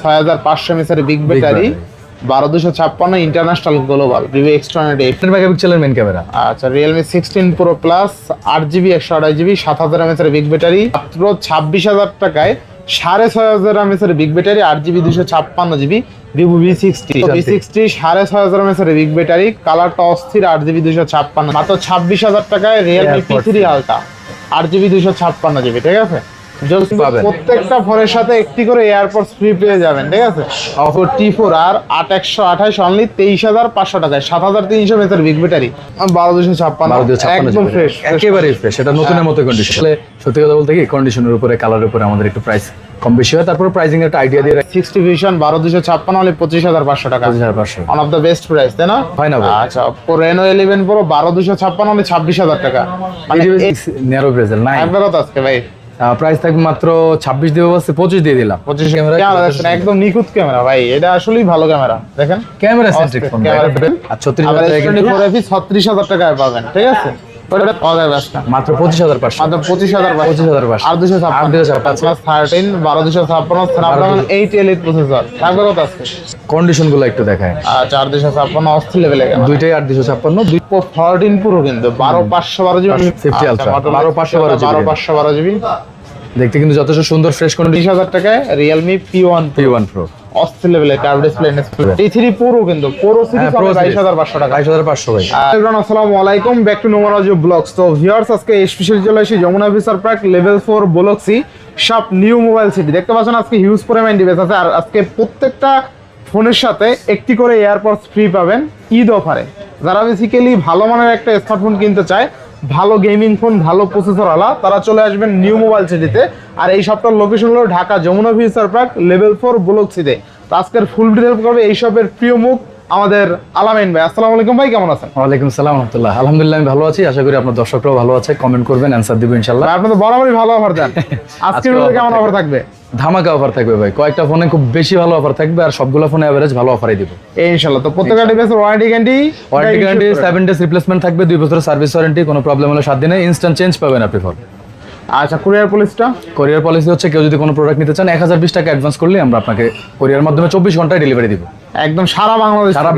6500 mAh big battery, 12256 international global, Vivo X28 8 মেগাপিক্সেলের main camera. আচ্ছা, Realme 16 Pro Plus 8GB 128GB 7000 mAh big battery, মাত্র 26000 টাকায় 6500 mAh big battery, 8GB 256GB Vivo V60 6500 mAh big battery, কালারটা অস্থির, 8GB 256, মাত্র 26000 টাকায় Realme P3 Ultra 8GB 256GB। ঠিক আছে, প্রত্যেকটা ফোনের সাথে একটি করে এয়ারপডস ফ্রি পেয়ে যাবেন। ঠিক আছে, অপো T4 আর 8128 অনলি 23500 টাকায়, 7300 mAh বিগ ব্যাটারি, 12256 একদম ফ্রেশ, একেবারে ফ্রেশ। এটা নতুনের মতো কন্ডিশন। আসলে সত্যি কথা বলতে কি কন্ডিশনের উপরে, কালারের উপরে আমাদের একটু প্রাইস কম বেশি হয়। তারপর প্রাইসিং একটা আইডিয়া দিয়ে 60 ভিশন 12256 অনলি 25500 টাকা, 25500 one of the best price, তাই না? হয় না ভাই? আচ্ছা, Oppo Reno 11 Pro 12256 অনলি 26000 টাকা, মানে ন্যারো বেজেল নাই একবার কথা আজকে ভাই প্রাইস থাকবে মাত্র 26 দিয়ে বলছে 25 দিয়ে দিলাম। 25 ক্যামেরা দেখেন, একদম নিখুঁত ক্যামেরা ভাই, এটা আসলেই ভালো ক্যামেরা। দেখেন ক্যামেরা সেন্ট্রিক ফোন। আর 36000 টাকায় পাবেন। ঠিক আছে, মাত্র 25500, মাত্র 25500 আর 256 13 12256 Snapdragon 8 Elite প্রসেসর থাকবে কত আজকে? কন্ডিশন গুলো একটু দেখায়। আচ্ছা, 8256 অস্থির লেভেলে দুইটাই 8256, Oppo 14 Pro কিন্তু 12512GB 50 Ultra 12512GB দেখতে কিন্তু যথেষ্ট সুন্দর ফ্রেশ কন্ডিশন। 20000 টাকায় Realme P1 Pro অস্থির লেভেলে curve display display. T3 Pro কিন্তু Pro সিরিজ 22500 টাকা, 22500 ভাই। আসসালামু আলাইকুম, ব্যাক টু নোমারাজি ব্লগস। তো ভিউয়ার্স, আজকে স্পেশালি চলে আসি যমুনা ফিচার পার্ক লেভেল 4 ব্লক্সি শপ নিউ মোবাইল সিটি। দেখতে পাচ্ছেন আজকে হিউজ পরিমাণ ডিভাইস আছে, আর আজকে প্রত্যেকটা ফোনের সাথে একটি করে এয়ারপডস ফ্রি পাবেন ঈদ অফারে। যারা বেসিক্যালি ভালো মানের একটা স্মার্টফোন কিনতে চায়, ভালো গেমিং ফোন, ভালো প্রসেসর আলা, তারা চলে আসবেন নিউ মোবাইল সিটিতে। আর এই সবটার লোকেশন হলো Dhaka Jamuna future park level 4 ব্লক্সিতে। তো আজকের ফুল ডিটেল করবে এই সবের প্রিয় মুখ আমাদের আলামিন ভাই। আসসালামু আলাইকুম ভাই, কেমন আছেন? ওয়ালাইকুম সালাম রাহমাতুল্লাহ। আলহামদুলিল্লাহ আমি ভালো আছি, আশা করি আপনার দর্শকরাও ভালো আছে। কমেন্ট করবেন, অ্যানসার দিব ইনশাআল্লাহ। আপনি তো বরাবরই ভালো অফার দেন, আজকের ভিডিওতে কেমন অফার থাকবে? ধামাকা অফার থাকবে ভাই, কয়েকটা ফোনে খুব বেশি ভালো অফার থাকবে, আর সবগুলো ফোনে এভারেজ ভালো অফারই দিব ইনশাআল্লাহ। তো প্রত্যেকটা ডিভাইসের ওয়ারেন্টি গ্যারান্টি 7 ডেজ রিপ্লেসমেন্ট থাকবে, 2 বছরের সার্ভিস ওয়ারেন্টি, কোনো প্রবলেম হলে 7 দিনে ইনস্ট্যান্ট চেঞ্জ পাবেন আপনি ফোন। আচ্ছা, কুরিয়ার পলিসি হচ্ছে কেউ যদি কোনো প্রোডাক্ট নিতে চান 1020 টাকা অ্যাডভান্স করলে আমরা আপনাকে কুরিয়ার মাধ্যমে 24 ঘন্টায় ডেলিভারি দিব, একদম সারা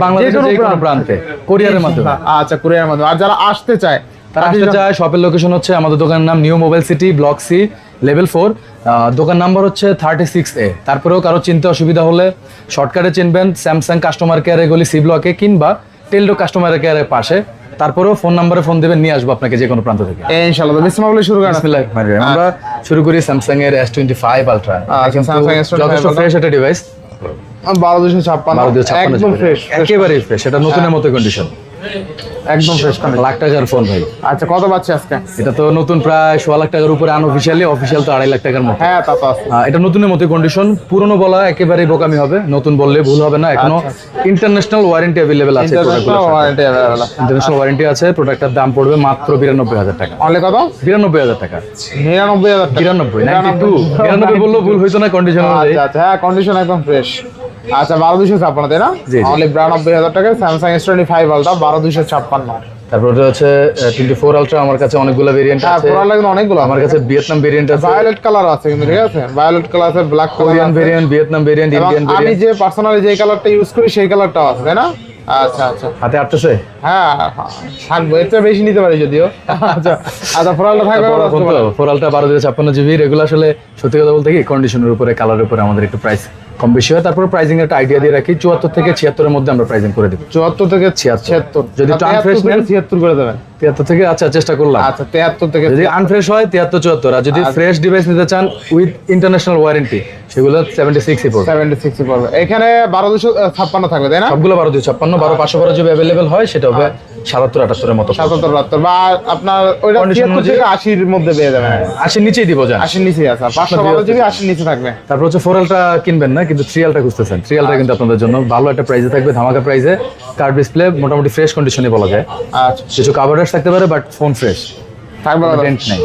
বাংলাদেশের যে কোনো প্রান্তে কুরিয়ারের মাধ্যমে। আচ্ছা, কুরিয়ারের মাধ্যমে। আর যারা আসতে চায়, শপের লোকেশন হচ্ছে আমাদের দোকানের নাম new mobile city block C level 4, দোকান নাম্বার হচ্ছে 36A। তারপরেও কারো চিনতে অসুবিধা হলে শর্টকাটে চিনবেন স্যামসাং কাস্টমার কেয়ারে গলি সি ব্লকে কিংবা টেলডো কাস্টমার কেয়ারের পাশে। তারপরেও ফোন নাম্বারে ফোন দেবেন, নিয়ে আসবো আপনাকে যে কোনো প্রান্ত থেকে ইনশাআল্লাহ। তো বিসমিল্লাহ বলে শুরু করেন। আমরা শুরু করি স্যামসাং এর S25 আলট্রা। স্যামসাং S25 যথেষ্ট ফ্রেশ একটা ডিভাইস, 12256 একদম ফ্রেশ, একেবারে ফ্রেশ। এটা নতুনের মতো কন্ডিশন, একদম ফ্রেশ কন্ডিশন, লাখ টাকার ফোন ভাই। আচ্ছা, কত পাচ্ছে আজকে? এটা তো নতুন প্রায় 1.5 লাখ টাকার উপরে, আনঅফিশিয়ালি, অফিশিয়াল তো 2.5 লাখ টাকার মতো। হ্যাঁ, তা তো আছে। এটা নতুনের মতো কন্ডিশন, পুরনো বলা একেবারে বোকামি হবে, নতুন বললে ভুল হবে না। এখনো ইন্টারন্যাশনাল ওয়ারেন্টি अवेलेबल আছে, ইন্টারন্যাশনাল ওয়ারেন্টি আছে। প্রোডাক্টের দাম পড়বে মাত্র 92000 টাকা। অনলি কত? 92000 টাকা। 99000 টাকা, 92 বললেও ভুল হইতো না কন্ডিশন অনুযায়ী। আচ্ছা, হ্যাঁ, কন্ডিশন একদম ফ্রেশ। আচ্ছা, 12256 তাই না? অনলি 92000 টাকা স্যামসাং S25 আলট্রা 12256। তারপর হচ্ছে 24 আলট্রা, আমার কাছে অনেকগুলো ভেরিয়েন্ট আছে। অনেকগুলো আমার কাছে ভিয়েতনাম ভেরিয়েন্ট আছে, ভায়োলেট কালার আছে কিন্তু, ঠিক আছে, ভায়োলেট কালার আছে, black Korean variant, Vietnam variant, Indian variant. আমি যে পার্সোনালি যে কালারটা ইউজ করি সেই কালারটাও আছে, তাই না? আচ্ছা আচ্ছা, হাতে আসতেছে। হ্যাঁ, থাকবে, এর চেয়ে বেশি নিতে পারি যদিও। আচ্ছা আচ্ছা, ফোরালটা থাকবে, ফোরালটা 1256GB। এগুলো আসলে সত্যি কথা বলতে কি কন্ডিশনের উপরে, কালারের উপরে আমাদের একটু প্রাইস কম বেশি হয়। তারপর প্রাইসিং একটা আইডিয়া দিয়ে রাখি, 74 থেকে 76 এর মধ্যে আমরা প্রাইসিং করে দেব। 74 থেকে 76, যদি আনফ্রেশ নেন 76 করে দেবেন। 73 থেকে, আচ্ছা চেষ্টা করলাম। আচ্ছা, 73 থেকে, যদি আনফ্রেশ হয় 73 74, আর যদি ফ্রেশ ডিভাইস নিতে চান উইথ ইন্টারন্যাশনাল ওয়ারেন্টি সেগুলো 76 পড়বে। 76 পড়বে। এখানে 12256 থাকবে, তাই না? সবগুলো 12256, 12512 যদি अवेलेबल হয় সেটা হবে 77 78 এর মতো, 77 72, বা আপনার ওইটা 76 থেকে 80 এর মধ্যে পেয়ে যাবেন। 80 নিচেই দিব, জান 80 নিচেই আছে, 512GB 80 নিচে থাকবে। তারপর হচ্ছে 4 আলট্রা কিনবেন না, কিন্তু 3 আলট্রা খুঁজতেছেন, 3 আলট্রা কিন্তু আপনাদের জন্য ভালো একটা প্রাইসে থাকবে, ধামাকা প্রাইসে। কার্ভ ডিসপ্লে মোটামুটি ফ্রেশ কন্ডিশনে বলা যায়। আচ্ছা, কিছু কাভারেজ থাকতে পারে বাট ফোন ফ্রেশ থাকবে, ডেন্ট নাই।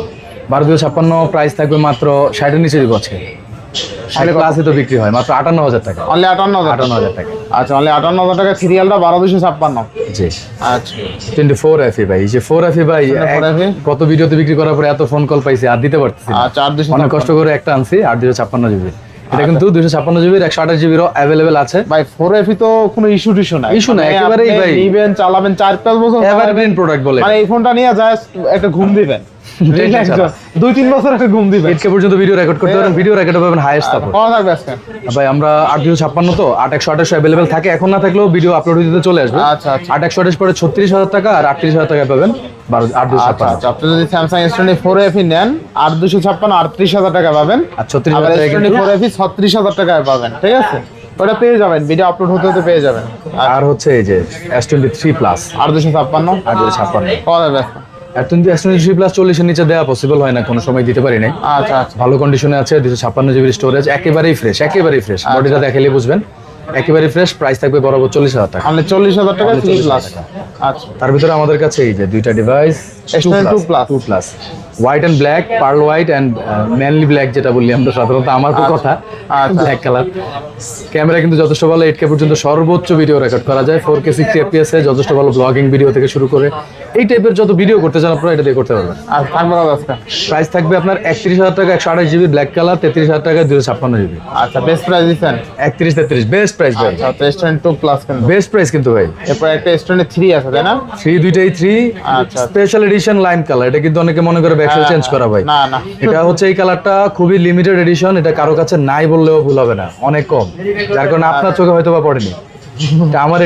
12256 প্রাইস থাকবে মাত্র 60 এর নিচে দিব আজকে। 60 প্লাসে তো বিক্রি হয় মাত্র 58000 টাকা। অনলি 58000 টাকা। আচ্ছা, অনলি 58000 টাকা সিরিয়ালটা 12256। জি। আচ্ছা, 24FE ভাই, যে 4FE ভাই কত ভিডিওতে বিক্রি করার পরে এত ফোন কল পাইছি, আর দিতে পারতেছি না। আচ্ছা, অনেক কষ্ট করে একটা আনছি 8256GB। এটা কিন্তু 256 জিবির 128 জিবির অ্যাভেলেবেল আছে ভাই 4F তো কোনো ইস্যু টিস্যু নাই, ইস্যু নাই, একেবারেই ভাই নিবেন চালাবেন 4-5 বছর এভারগ্রিন প্রোডাক্ট বলে। মানে এই ফোনটা নিয়ে জাস্ট একটা ঘুম দিবেন, 2-3 বছর একটা ঘুম দিবেন, 8K পর্যন্ত ভিডিও রেকর্ড করতে পারবেন, ভিডিও রেকর্ড পাবেন হাইয়েস্ট সাপোর্ট। কত থাকবে আজকে ভাই আমরা 8-256 তো 8-128 অ্যাভেলেবেল থাকে, এখন না থাকলেও ভিডিও আপলোড দিতে চলে আসবে। আচ্ছা আচ্ছা 8-128 পরে 36,000 টাকা আর 38,000 টাকা পাবেন 8-256। আচ্ছা, আপনি যদি স্যামসাং S20 4F নেন 8-256 38,000 টাকা পাবেন, আর 36,000 আবার টাকা S20 4F 36,000 টাকায় পাবেন, ঠিক আছে? ওটা পেয়ে যাবেন, ভিডিও আপলোড হতে হতে পেয়ে যাবেন। আর হচ্ছে এই যে S23 প্লাস 8-256 8-256 কত থাকবে আজকে? S23 প্লাস 40 এর নিচে দেওয়া পসিবল হয় না, কোনো সময় দিতে পারি নাই। আচ্ছা আচ্ছা ভালো কন্ডিশনে আছে, 256 জিবির স্টোরেজ, একেবারেই ফ্রেশ, একেবারেই ফ্রেশ, বডিটা দেখালে বুঝবেন একেবারে ফ্রেশ। প্রাইস থাকবে বরাবর 40,000 টাকা, মানে 40,000 টাকা 3 প্লাস। আচ্ছা তার ভিতরে আমাদের কাছে এই যে দুইটা device S20 2 plus white and black, pearl white and manly black যেটা বললি আমরা সাধারণত, আমার তো কথা ব্ল্যাক কালার। ক্যামেরা কিন্তু যথেষ্ট ভালো, 8K পর্যন্ত সর্বোচ্চ ভিডিও রেকর্ড করা যায়, 4K 60 FPS এ যথেষ্ট ভালো ব্লগিং ভিডিও থেকে শুরু করে এই টাইপের যত ভিডিও করতে চান আপনারা এটা দিয়ে করতে পারবেন। আর থাকবে কত আজকে? প্রাইস থাকবে আপনার 31,000 টাকা 128 জিবি ব্ল্যাক কালার, 33,000 টাকা 256 জিবি। আচ্ছা বেস্ট প্রাইস দিচ্ছেন? 31-33 বেস্ট প্রাইস ভাই, আচ্ছা তো S20 2 প্লাস কেন? বেস্ট প্রাইস কিন্তু ভাই। এরপর একটা S20 3 আছে তাই না? 3 দুইটাই 3 আচ্ছা। স্পেশাল এডিশন লাইম কালার, এটা কিন্তু অনেকে মনে করে ব্যাকসাইড চেঞ্জ করা ভাই, না না এটা হচ্ছে এই কালারটা খুবই লিমিটেড এডিশন, এটা কারো কাছে নাই বললেও ভুল হবে না, অনেক কম, যার কারণে আপনার চোখে হয়তো বা পড়েনি। এটা আমার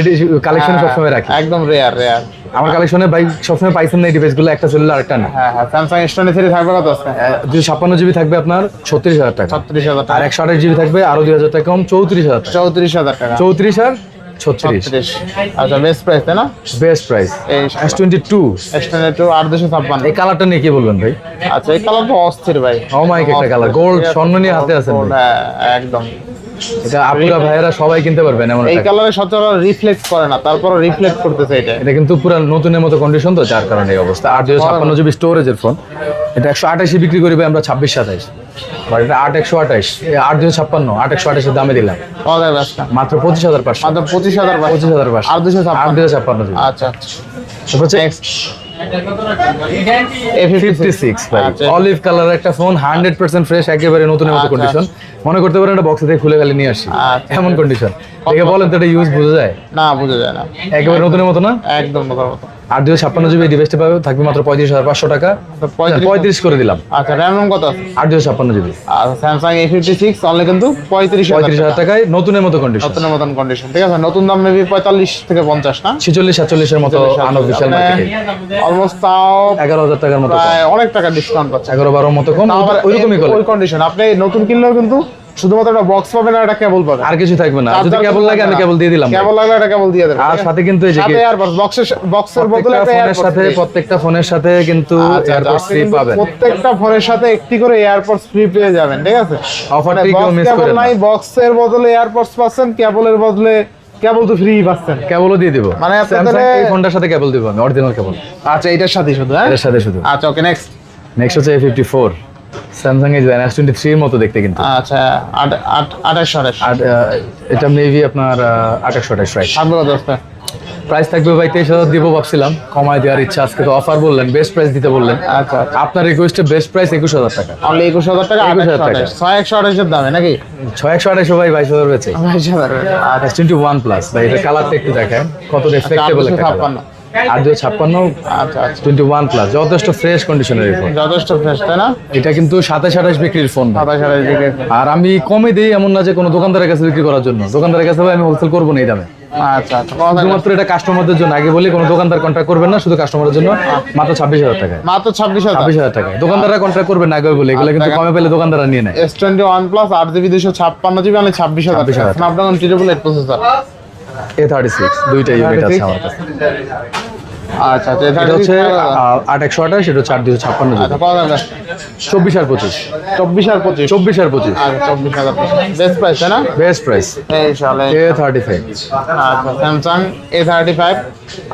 কালেকশনে সবসময় রাখি, একদম রেয়ার রেয়ার। আমার কালেকশনে ভাই সবসময় পাইছেন না এই ডিভাইসগুলো, একটা চললে আরেকটা না। হ্যাঁ হ্যাঁ স্যামসাং S20 3 থাকবে কত আজকে? 256 জিবি থাকবে আপনার 36,000 টাকা, 36,000 আর টাকা। 128 জিবি থাকবে আরো 2,000 টাকা কম 34,000 টাকা, 34,000 টাকা 34 আর 36 36। আচ্ছা বেস্ট প্রাইস তাই না? Best price. এই S22 S20 2 8-256। এই কালারটা নিয়ে কি বলবেন ভাই? আচ্ছা এই কালার তো অস্থির ভাই, অমাইক একটা কালার, গোল্ড স্বর্ণ নিয়ে হাতে আছেন ভাই। হ্যাঁ একদম। এটা আপুরা ভাইয়েরা সবাই কিনতে পারবেন এমন এই একটা। কালারে সচরাচর রিফ্লেক্ট করে না, তারপর রিফ্লেক্ট করতেছে এটা। এটা কিন্তু পুরো নতুনের মতো কন্ডিশন তো, যার কারণে এই অবস্থা। 8-256 জিবি স্টোরেজের ফোন, এটা 128 বিক্রি করি ভাই আমরা 26-27, বাট এটা 8-128, 8-256 8-128 এর দামে দিলাম কত থাকবে আজকে? মাত্র 25,500, মাত্র 25,000 25,500 আর 256। 8-256 জিবি। আচ্ছা তারপর হচ্ছে A56 ভাই, আচ্ছা। অলিভ কালার একটা ফোন, 100% ফ্রেশ, একেবারে নতুনের মতো আচ্ছা। কন্ডিশন, মনে করতে পারেন এটা বক্স থেকে খুলে গেলে নিয়ে আসি, আচ্ছা। এমন কন্ডিশন। দেখে বলেন তো এটা ইউজ বোঝা যায়? না বোঝা যায় না, একেবারে নতুনের মতো না? একদম নতুন মতো। 8-256 জিবি ডিভাইসটা পাবে থাকবে মাত্র 35,500 টাকা, 35 করে দিলাম। আচ্ছা র্যাম কত আছে? 8-256 জিবি আচ্ছা স্যামসাং A56 অনলি কিন্তু 35,000 টাকায় নতুনের মতো কন্ডিশন, নতুনের মতন কন্ডিশন, ঠিক আছে? নতুন দাম মেবি 45 থেকে 50 না? 46-47 এর মতো আনঅফিশিয়াল মার্কেটে, অলমোস্ট তাও 11,000 টাকার মতো কম, প্রায় অনেক টাকা ডিসকাউন্ট পাচ্ছে। 11-12 মতো কম, তাও আবার ওইরকমই করে। ওই কন্ডিশন আপনি নতুন কিনলেও কিন্তু শুধুমাত্র একটা বক্স পাবেন আর একটা কেবল পাবেন, আর কিছু থাকবে না, যদি কেবল লাগে আমি কেবল দিয়ে দিলাম, কেবল লাগলে একটা কেবল দিয়ে দেবেন। আর সাথে কিন্তু এই যে সাথে এয়ারপডস বক্সের বদলে একটা ফোনের এয়ারপডস সাথে, প্রত্যেকটা ফোনের সাথে কিন্তু এয়ারপডস ফ্রি পাবেন, প্রত্যেকটা ফোনের সাথে একটি করে এয়ারপডস ফ্রি পেয়ে যাবেন, ঠিক আছে? অফারটি কেউ মিস কেবল করেন না, নাই, বক্সের বদলে এয়ারপডস পাচ্ছেন, কেবলের বদলে কেবল তো ফ্রি পাচ্ছেন। কেবলও দিয়ে দিব, মানে আপনাদের স্যামসাং এই ফোনটার সাথে কেবল দিব আমি, অরিজিনাল কেবল আচ্ছা এটার সাথে শুধু, হ্যাঁ এর সাথে শুধু। আচ্ছা ওকে নেক্সট। নেক্সট হচ্ছে A54, স্যামসাং এর S23 এর মতো দেখতে কিন্তু, আচ্ছা 28 আর এটা মেবি আপনার 8-128 রাইট। থাকবে কত আছে? প্রাইস থাকবে ভাই 23,000 দিব ভাবছিলাম, কমায় দেওয়ার ইচ্ছা, আজকে তো অফার বললেন, বেস্ট প্রাইস দিতে বললেন, আচ্ছা আপনার রিকোয়েস্টে বেস্ট প্রাইস 21,000 টাকা, অনলি 21,000 টাকা, 21,000 টাকা। 128 এর দামে নাকি? 6-128 ভাই 22,000 বেচে। 22,000 আর S21 প্লাস ভাই, এটা কালারটা একটু দেখেন কত রেসপেক্টেবল একটা কালার, 8-256 আচ্ছা আচ্ছা 21 প্লাস, যথেষ্ট ফ্রেশ কন্ডিশনের ফোন, যথেষ্ট ফ্রেশ তাই না? এটা কিন্তু 27-28 বিক্রির ফোন ভাই। 27 দিকে। আর আমি কমে দিই এমন না যে কোনো দোকানদারের কাছে বিক্রি করার জন্য, দোকানদারের কাছে ভাই আমি হোলসেল করবো না এই দামে, আচ্ছা আচ্ছা কত থাকবে? শুধুমাত্র এটা কাস্টমারদের জন্য, আগে বলি কোনো দোকানদার কন্ট্রাক্ট করবেন না, শুধু কাস্টমারের জন্য, মাত্র 26,000 টাকায়, মাত্র 26,000। 26,000 টাকায় দোকানদাররা কন্ট্রাক্ট করবেন না আগে বলে, এগুলো কিন্তু কমে পেলে দোকানদাররা নিয়ে নেয়। S21 plus 8GB 256GB only 26,000 টাকা। স্ন্যাপড্রাগন 888 প্রসেসর, A36 দুইটা ইউনিট আছে আমার কাছে, আচ্ছা আচ্ছা এটা হচ্ছে 8-128, এটা হচ্ছে 8-256 আচ্ছা কত থাকবে? 24 আর 25, 24 আর 25। 24 আর 25 আচ্ছা 24,000 বেস্ট প্রাইস তাই না? Best price. ইনশাআল্লাহ। A35 আচ্ছা স্যামসাং A35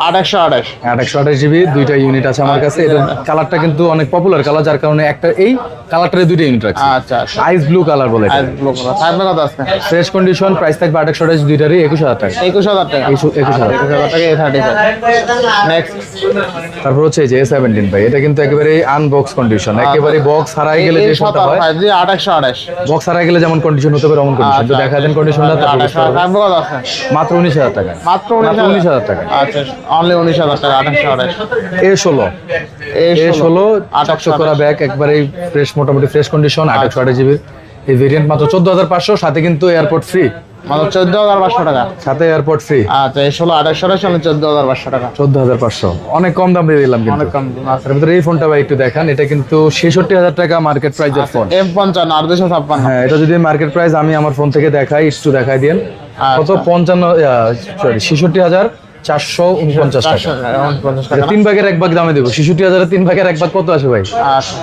8/128 8-128 জিবি, দুইটা ইউনিট আছে আমার কাছে, এটা কালারটা কিন্তু অনেক পপুলার কালার, যার কারণে একটা এই কালারটারে দুইটা ইউনিট রাখছি, আচ্ছা আচ্ছা আইস ব্লু কালার বলে এটা, আইস ব্লু কালার। থাকবে কত আজকে? ফ্রেশ কন্ডিশন, প্রাইস থাকবে 8-128 দুইটারই 21,000 টাকা, 21,000 টাকা। 21,000 21,000 টাকা A35। নেক্সট নেক্সট তারপর হচ্ছে এই যে A17 ভাই, এটা কিন্তু একেবারে আনবক্স কন্ডিশন, একেবারে বক্স হারাই গেলে যে ফোনটা হয়, 2828 বক্স হারাই গেলে যেমন কন্ডিশন হতে পারে অমন কন্ডিশন। তো দেখা দেন কন্ডিশনটা, তারপর বুঝতে পারবেন। থাকবে কত আছে? মাত্র 19,000 টাকা, মাত্র মাত্র 19,000 19,000 টাকা। আচ্ছা, অনলি 19,000 টাকা 2828 A16 চকচক করা ব্যাগ, একবারে ফ্রেশ, মোটামুটি ফ্রেশ কন্ডিশন, 828 জিবি এই ভেরিয়েন্ট, মাত্র 14,500, সাথে কিন্তু এয়ারপোর্ট ফ্রি, মাত্র 14,500 টাকা। সাথে এয়ারপোর্ট ফ্রি। আচ্ছা, A16 2828 14,500 টাকা, 14,500, অনেক কম দাম দিয়ে দিলাম কিন্তু। অনেক কম। এর ভিতরে এই ফোনটা ভাই একটু দেখান, এটা কিন্তু 66,000 টাকা মার্কেট প্রাইসের ফোন। M55 856। হ্যাঁ, এটা যদি মার্কেট প্রাইস আমি আমার ফোন থেকে দেখাই, একটু দেখাই দিন কত, 66,449 টাকা। 449 টাকা। 3 ভাগের 1 ভাগ দামে দেবো, 66,000 3 ভাগের 1 ভাগ কত আসে ভাই? আচ্ছা,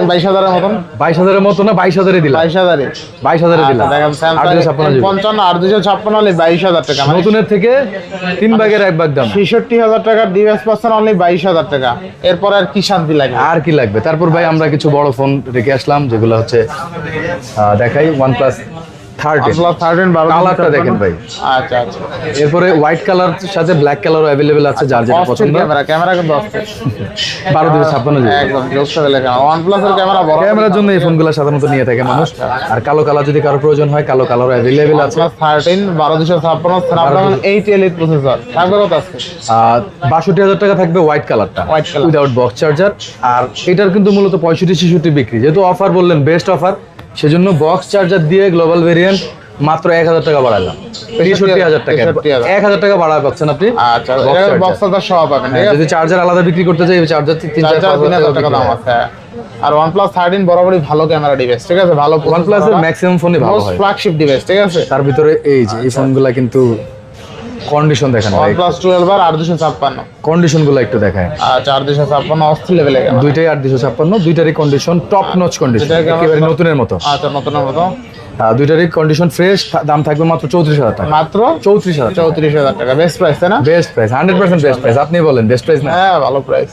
22,000 এর মতন। 22,000 এর মতো না, 22,000 দিলাম, 22,000 22,000 দিলাম। দেখেন, 856 জিবি। 55 856 হলে 22,000 টাকা। নতুনের থেকে 3 ভাগের 1 ভাগ দাম। 66,000 টাকার ডিভাইস পাচ্ছেন অনলি 22,000 টাকা। এরপর আর কি শান্তি লাগে? আর কি লাগবে? তারপর ভাই আমরা কিছু বড় ফোন রেখে আসলাম, যেগুলো হচ্ছে দেখাই, OnePlus 13 কালারটা দেখেন ভাই। আচ্ছা আচ্ছা, এরপরে হোয়াইট কালার সাথে ব্ল্যাক কালারও অ্যাভেলেবেল আছে, যার যেটা পছন্দ। ক্যামেরা কিন্তু অস্থির। 12,256 জিবি। একদম জোস লেভেলের ক্যামেরা। OnePlus এর ক্যামেরা বড়। ক্যামেরার জন্য এই ফোনগুলো সাধারণত নিয়ে থাকে মানুষ। আর কালো কালার যদি কারো প্রয়োজন হয়, কালো কালারও অ্যাভেলেবেল আছে। OnePlus 13 12,256 Snapdragon 8 Elite processor. থাকবে কত আজকে? 62,000 টাকা থাকবে হোয়াইট কালারটা, White color। Without box charger. আর এটার কিন্তু মূলত 65-66 বিক্রি, যেহেতু অফার বললেন, বেস্ট অফার, সেজন্য বক্স চার্জার দিয়ে গ্লোবাল ভেরিয়েন্ট মাত্র 1,000 টাকা বাড়ালাম, 63,000 টাকা। 63,000 1,000 টাকা বাড়ায় পাচ্ছেন আপনি। আচ্ছা, এটা বক্স চার্জার সহ পাবেন, ঠিক আছে? যদি চার্জার আলাদা বিক্রি করতে চাই, চার্জার 3,000 টাকা দাম আছে। আর OnePlus 13 বরাবরই ভালো ক্যামেরা ডিভাইস, ঠিক আছে? ভালো OnePlus এর ম্যাক্সিমাম ফোনই ভালো মোস্ট হয়। ফ্ল্যাগশিপ ডিভাইস, ঠিক আছে? তার ভিতরে এই যে এই ফোনগুলা কিন্তু কন্ডিশন দেখেন ভাই, OnePlus 12 আর 856। কন্ডিশন গুলো একটু দেখায়। আচ্ছা, 856 অস্থির লেভেলের ক্যামেরা। দুইটাই 856, দুইটারই কন্ডিশন টপ নচ কন্ডিশন, দুইটার camera একেবারে নতুনের মতো। আচ্ছা, নতুনের মতো। দুইটারই কন্ডিশন ফ্রেশ, দাম থাকবে মাত্র 34,000 টাকা। মাত্র 34,000 টাকা, 34,000 টাকা। বেস্ট প্রাইস, তাই না? Best price, 100% best price. আপনি বলেন বেস্ট প্রাইস না? হ্যাঁ, ভালো প্রাইস।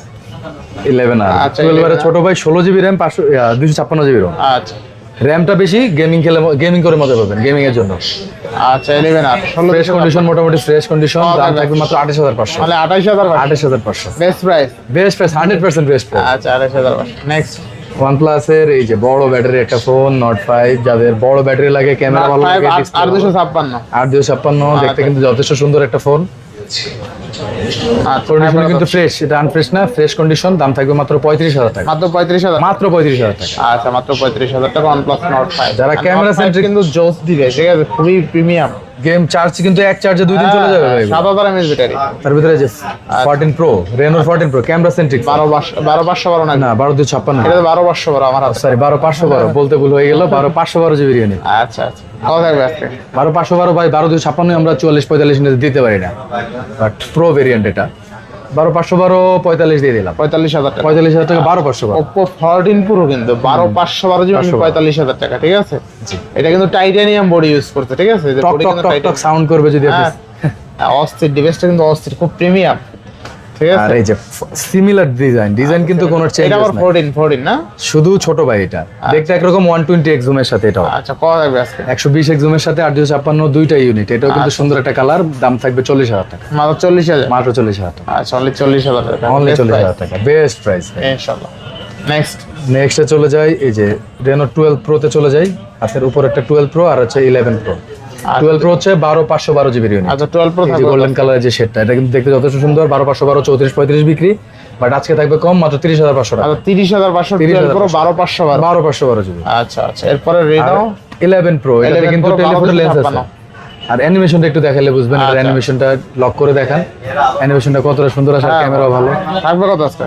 11 আর আচ্ছা, 12 এর 11 ছোট ভাই, 16 জিবি র্যাম, 256 জিবি রোম। আচ্ছা র্যামটা বেশি, গেমিং করে মজা পাবেন, গেমিং এর জন্য। আচ্ছা, 11 আর 16 ফ্রেশ কন্ডিশন, মোটামুটি ফ্রেশ কন্ডিশন, দাম থাকবে মাত্র 28,500। মানে 28,000। 28,500 best price. Best price, 100% best price. আচ্ছা, 28,000। নেক্সট OnePlus এর এই যে বড় ব্যাটারি একটা ফোন, Note 5, যাদের বড় ব্যাটারি লাগে, ক্যামেরা ভালো লাগে, 856। 8,256, দেখতে কিন্তু যথেষ্ট সুন্দর একটা ফোন। কন্ডিশন কিন্তু ফ্রেশ, এটা আনফ্রেশ না, ফ্রেশ কন্ডিশন, দাম থাকবে মাত্র 35,000 টাকা। মাত্র 35,000। মাত্র 35,000 টাকা। আচ্ছা, মাত্র 35,000 টাকা OnePlus Nord 5। যারা camera centric কিন্তু জোস দিবে, ঠিক আছে? খুবই প্রিমিয়াম। গেম চার্জ কিন্তু এক চার্জে 2 দিন চলে যাবে ভাই। 7,000 mAh ব্যাটারি। তার ভিতরে যে 14 Pro, Reno 14 Pro, camera centric. 12,512 না, না 12,256, এটা 12,512 আমার হাতে। সরি 12,512, বলতে ভুল হয়ে গেল, 12,512 জিবি রিয়েল। আচ্ছা আচ্ছা, কত থাকবে আজকে? 12,512 ভাই, 12,256 আমরা 44-45 মিনিট দিতে পারি না, বাট প্রো ভেরিয়েন্ট এটা 12,512 45 দিয়ে দিলাম। 45,000 টাকা। 45,000 টাকা 12,512। Oppo 14 Pro কিন্তু 12,512 জিবি 45,000 টাকা, ঠিক আছে? এটা কিন্তু টাইটানিয়াম বডি ইউজ করতে, ঠিক আছে? টক টক টক টক সাউন্ড করবে যদি আপনি। অস্থির ডিভাইসটা কিন্তু অস্থির, খুব প্রিমিয়াম, ঠিক আছে? আর এই যে সিমিলার ডিজাইন কিন্তু কোনো চেঞ্জ এটা আবার নাই, 14 না? শুধু ছোট ভাই, এটা দেখতে একরকম 120 এক্সুমের সাথে, এটাও আচ্ছা, কত থাকবে আজকে? 120 এক্সুমের সাথে 8,256, দুইটা ইউনিট। এটাও কিন্তু সুন্দর একটা কালার, দাম থাকবে 40,000 টাকা। মাত্র 40,000। মাত্র 40,000 টাকা, আচ্ছা, অনলি 40,000 টাকা। অনলি 40,000 টাকা, বেস্ট প্রাইস। ইনশাআল্লাহ। নেক্সট নেক্সটে চলে যাই, এই যে Reno 12 Pro তে চলে যাই। হাতের উপর একটা 12 Pro আর হচ্ছে 11 Pro। 12 Pro হচ্ছে 12,512 জিবি ইউনিট। আচ্ছা, 12 Pro থাকবে গোল্ডেন কালারের যে শেডটা, এটা কিন্তু দেখতে যথেষ্ট সুন্দর। 12,512 34-35 বিক্রি, বাট আজকে থাকবে কম, মাত্র 30,500 টাকা। আচ্ছা, 30,500 12 Pro 12,512। 12,512 জিবি। আচ্ছা আচ্ছা, এরপরে Reno 11 Pro, এটাতে 11 কিন্তু Pro টেলিফোটো লেন্স আছে। 12,556 আর অ্যানিমেশনটা একটু দেখালে বুঝবেন, আচ্ছা। অ্যানিমেশনটা লক করে দেখান, অ্যানিমেশনটা কতটা সুন্দর আছে, ক্যামেরাও ভালো। থাকবে কত আজকে?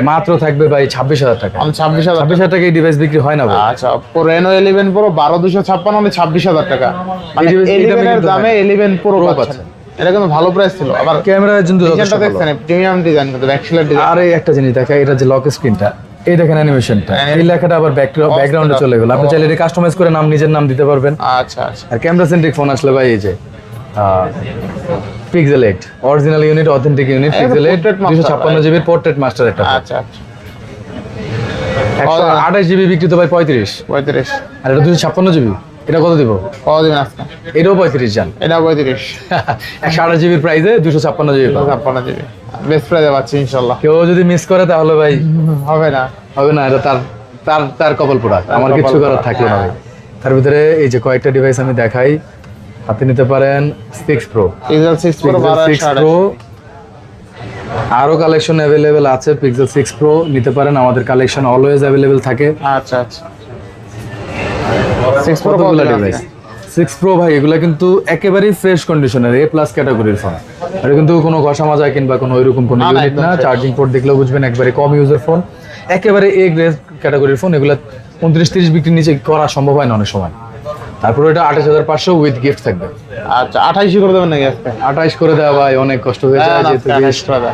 মাত্র থাকবে ভাই 26,000 টাকা। আমি 26,000। 26,000 টাকা এই ডিভাইস বিক্রি হয় না ভাই। আচ্ছা, Reno 11 Pro 12,256 মানে 26,000 টাকা। মানে এই ডিভাইস- 11 এর কিন্তু দামে 11 Pro Pro পাচ্ছেন। পাচ্ছেন। এটা কিন্তু ভালো প্রাইস ছিল। আবার ক্যামেরা কিন্তু যথেষ্ট ডিজাইনটা ভালো। দেখছেন, প্রিমিয়াম ডিজাইন কিন্তু ব্যাকশিলের ডিজাইন। আর এই একটা জিনিস দেখা, এটা যে লক স্ক্রিনটা, এই দেখেন অ্যানিমেশনটা, এই লেখাটা আবার ব্যাকগ্রাউন্ডে চলে গেল। আপনি চাইলে এটা কাস্টমাইজ করে নিজের নাম দিতে পারবেন। আচ্ছা আচ্ছা, আর ক্যামেরা সেন্ট্রিক ফোন আসলে ভাই, এই যে pixel 8 original unit, authentic unit, pixel 8 portrait master, 256 জিবির পোর্ট্রেট মাস্টার একটা ফোন। আচ্ছা আচ্ছা, 128 জিবি বিক্রি তো ভাই 35, 35। আর এটা 256 জিবি এটা কত দিব? কত দিবেন আজকে? এটাও 35 জান। এটা 35 128 জিবির প্রাইসে 256 জিবি পাবেন। 56 জিবি বেস্ট প্রাইসে পাচ্ছি ইনশাআল্লাহ। কেউ যদি মিস করে তাহলে ভাই হবে না, হবে না, এটা তার তার তার কপাল পোড়া, আমার কিছু করার থাকলো না ভাই। তার ভিতরে এই যে কয়েকটা ডিভাইস আমি দেখাই, হাতে নিতে পারেন 6 Pro, Pixel 6 Pro 6 Pro, আরো কালেকশন অ্যাভেলেবেল আছে। Pixel 6 Pro নিতে পারেন, আমাদের কালেকশন অলওয়েজ অ্যাভেলেবেল থাকে। আচ্ছা আচ্ছা 6 Pro কতগুলো ডিভাইস 6 Pro ভাই, এগুলা কিন্তু একেবারেই ফ্রেশ কন্ডিশনের A+ ক্যাটাগরির ফোন। এটা কিন্তু কোনো ঘষা মাজা কিংবা কোনো ওইরকম কোনো ইউনিট না। চার্জিং পোর্ট দেখলেও বুঝবেন একবারে কম ইউজার ফোন, একেবারে A গ্রেড ক্যাটাগরির ফোন। এগুলা 29-30 বিক্রির নিচে করা সম্ভব হয় না অনেক সময়। তারপরে এটা 28500 উইথ গিফট থাকবে। আচ্ছা 28 করে দেবেন নাকি আজকে? 28 করে দেওয়া ভাই অনেক কষ্ট হয়ে যায়, যেহেতু 28,000 টাকা।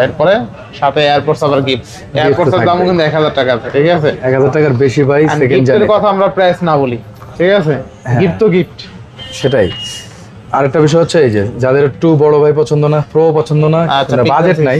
এরপরে সাথে এয়ারপোর্টস আবার গিফট। এয়ারপোর্টস এর দাম কিন্তু 1000 টাকা আছে, ঠিক আছে? 1000 টাকার বেশি ভাই, সেকেন্ড গিফটের জানি কথা আমরা প্রাইস না বলি, ঠিক আছে? গিফট তো গিফট। সেটাই। আরেকটা বিষয় হচ্ছে এই যে যাদের একটু বড় ভাই পছন্দ না, প্রো পছন্দ না, আচ্ছা, বাজেট নাই,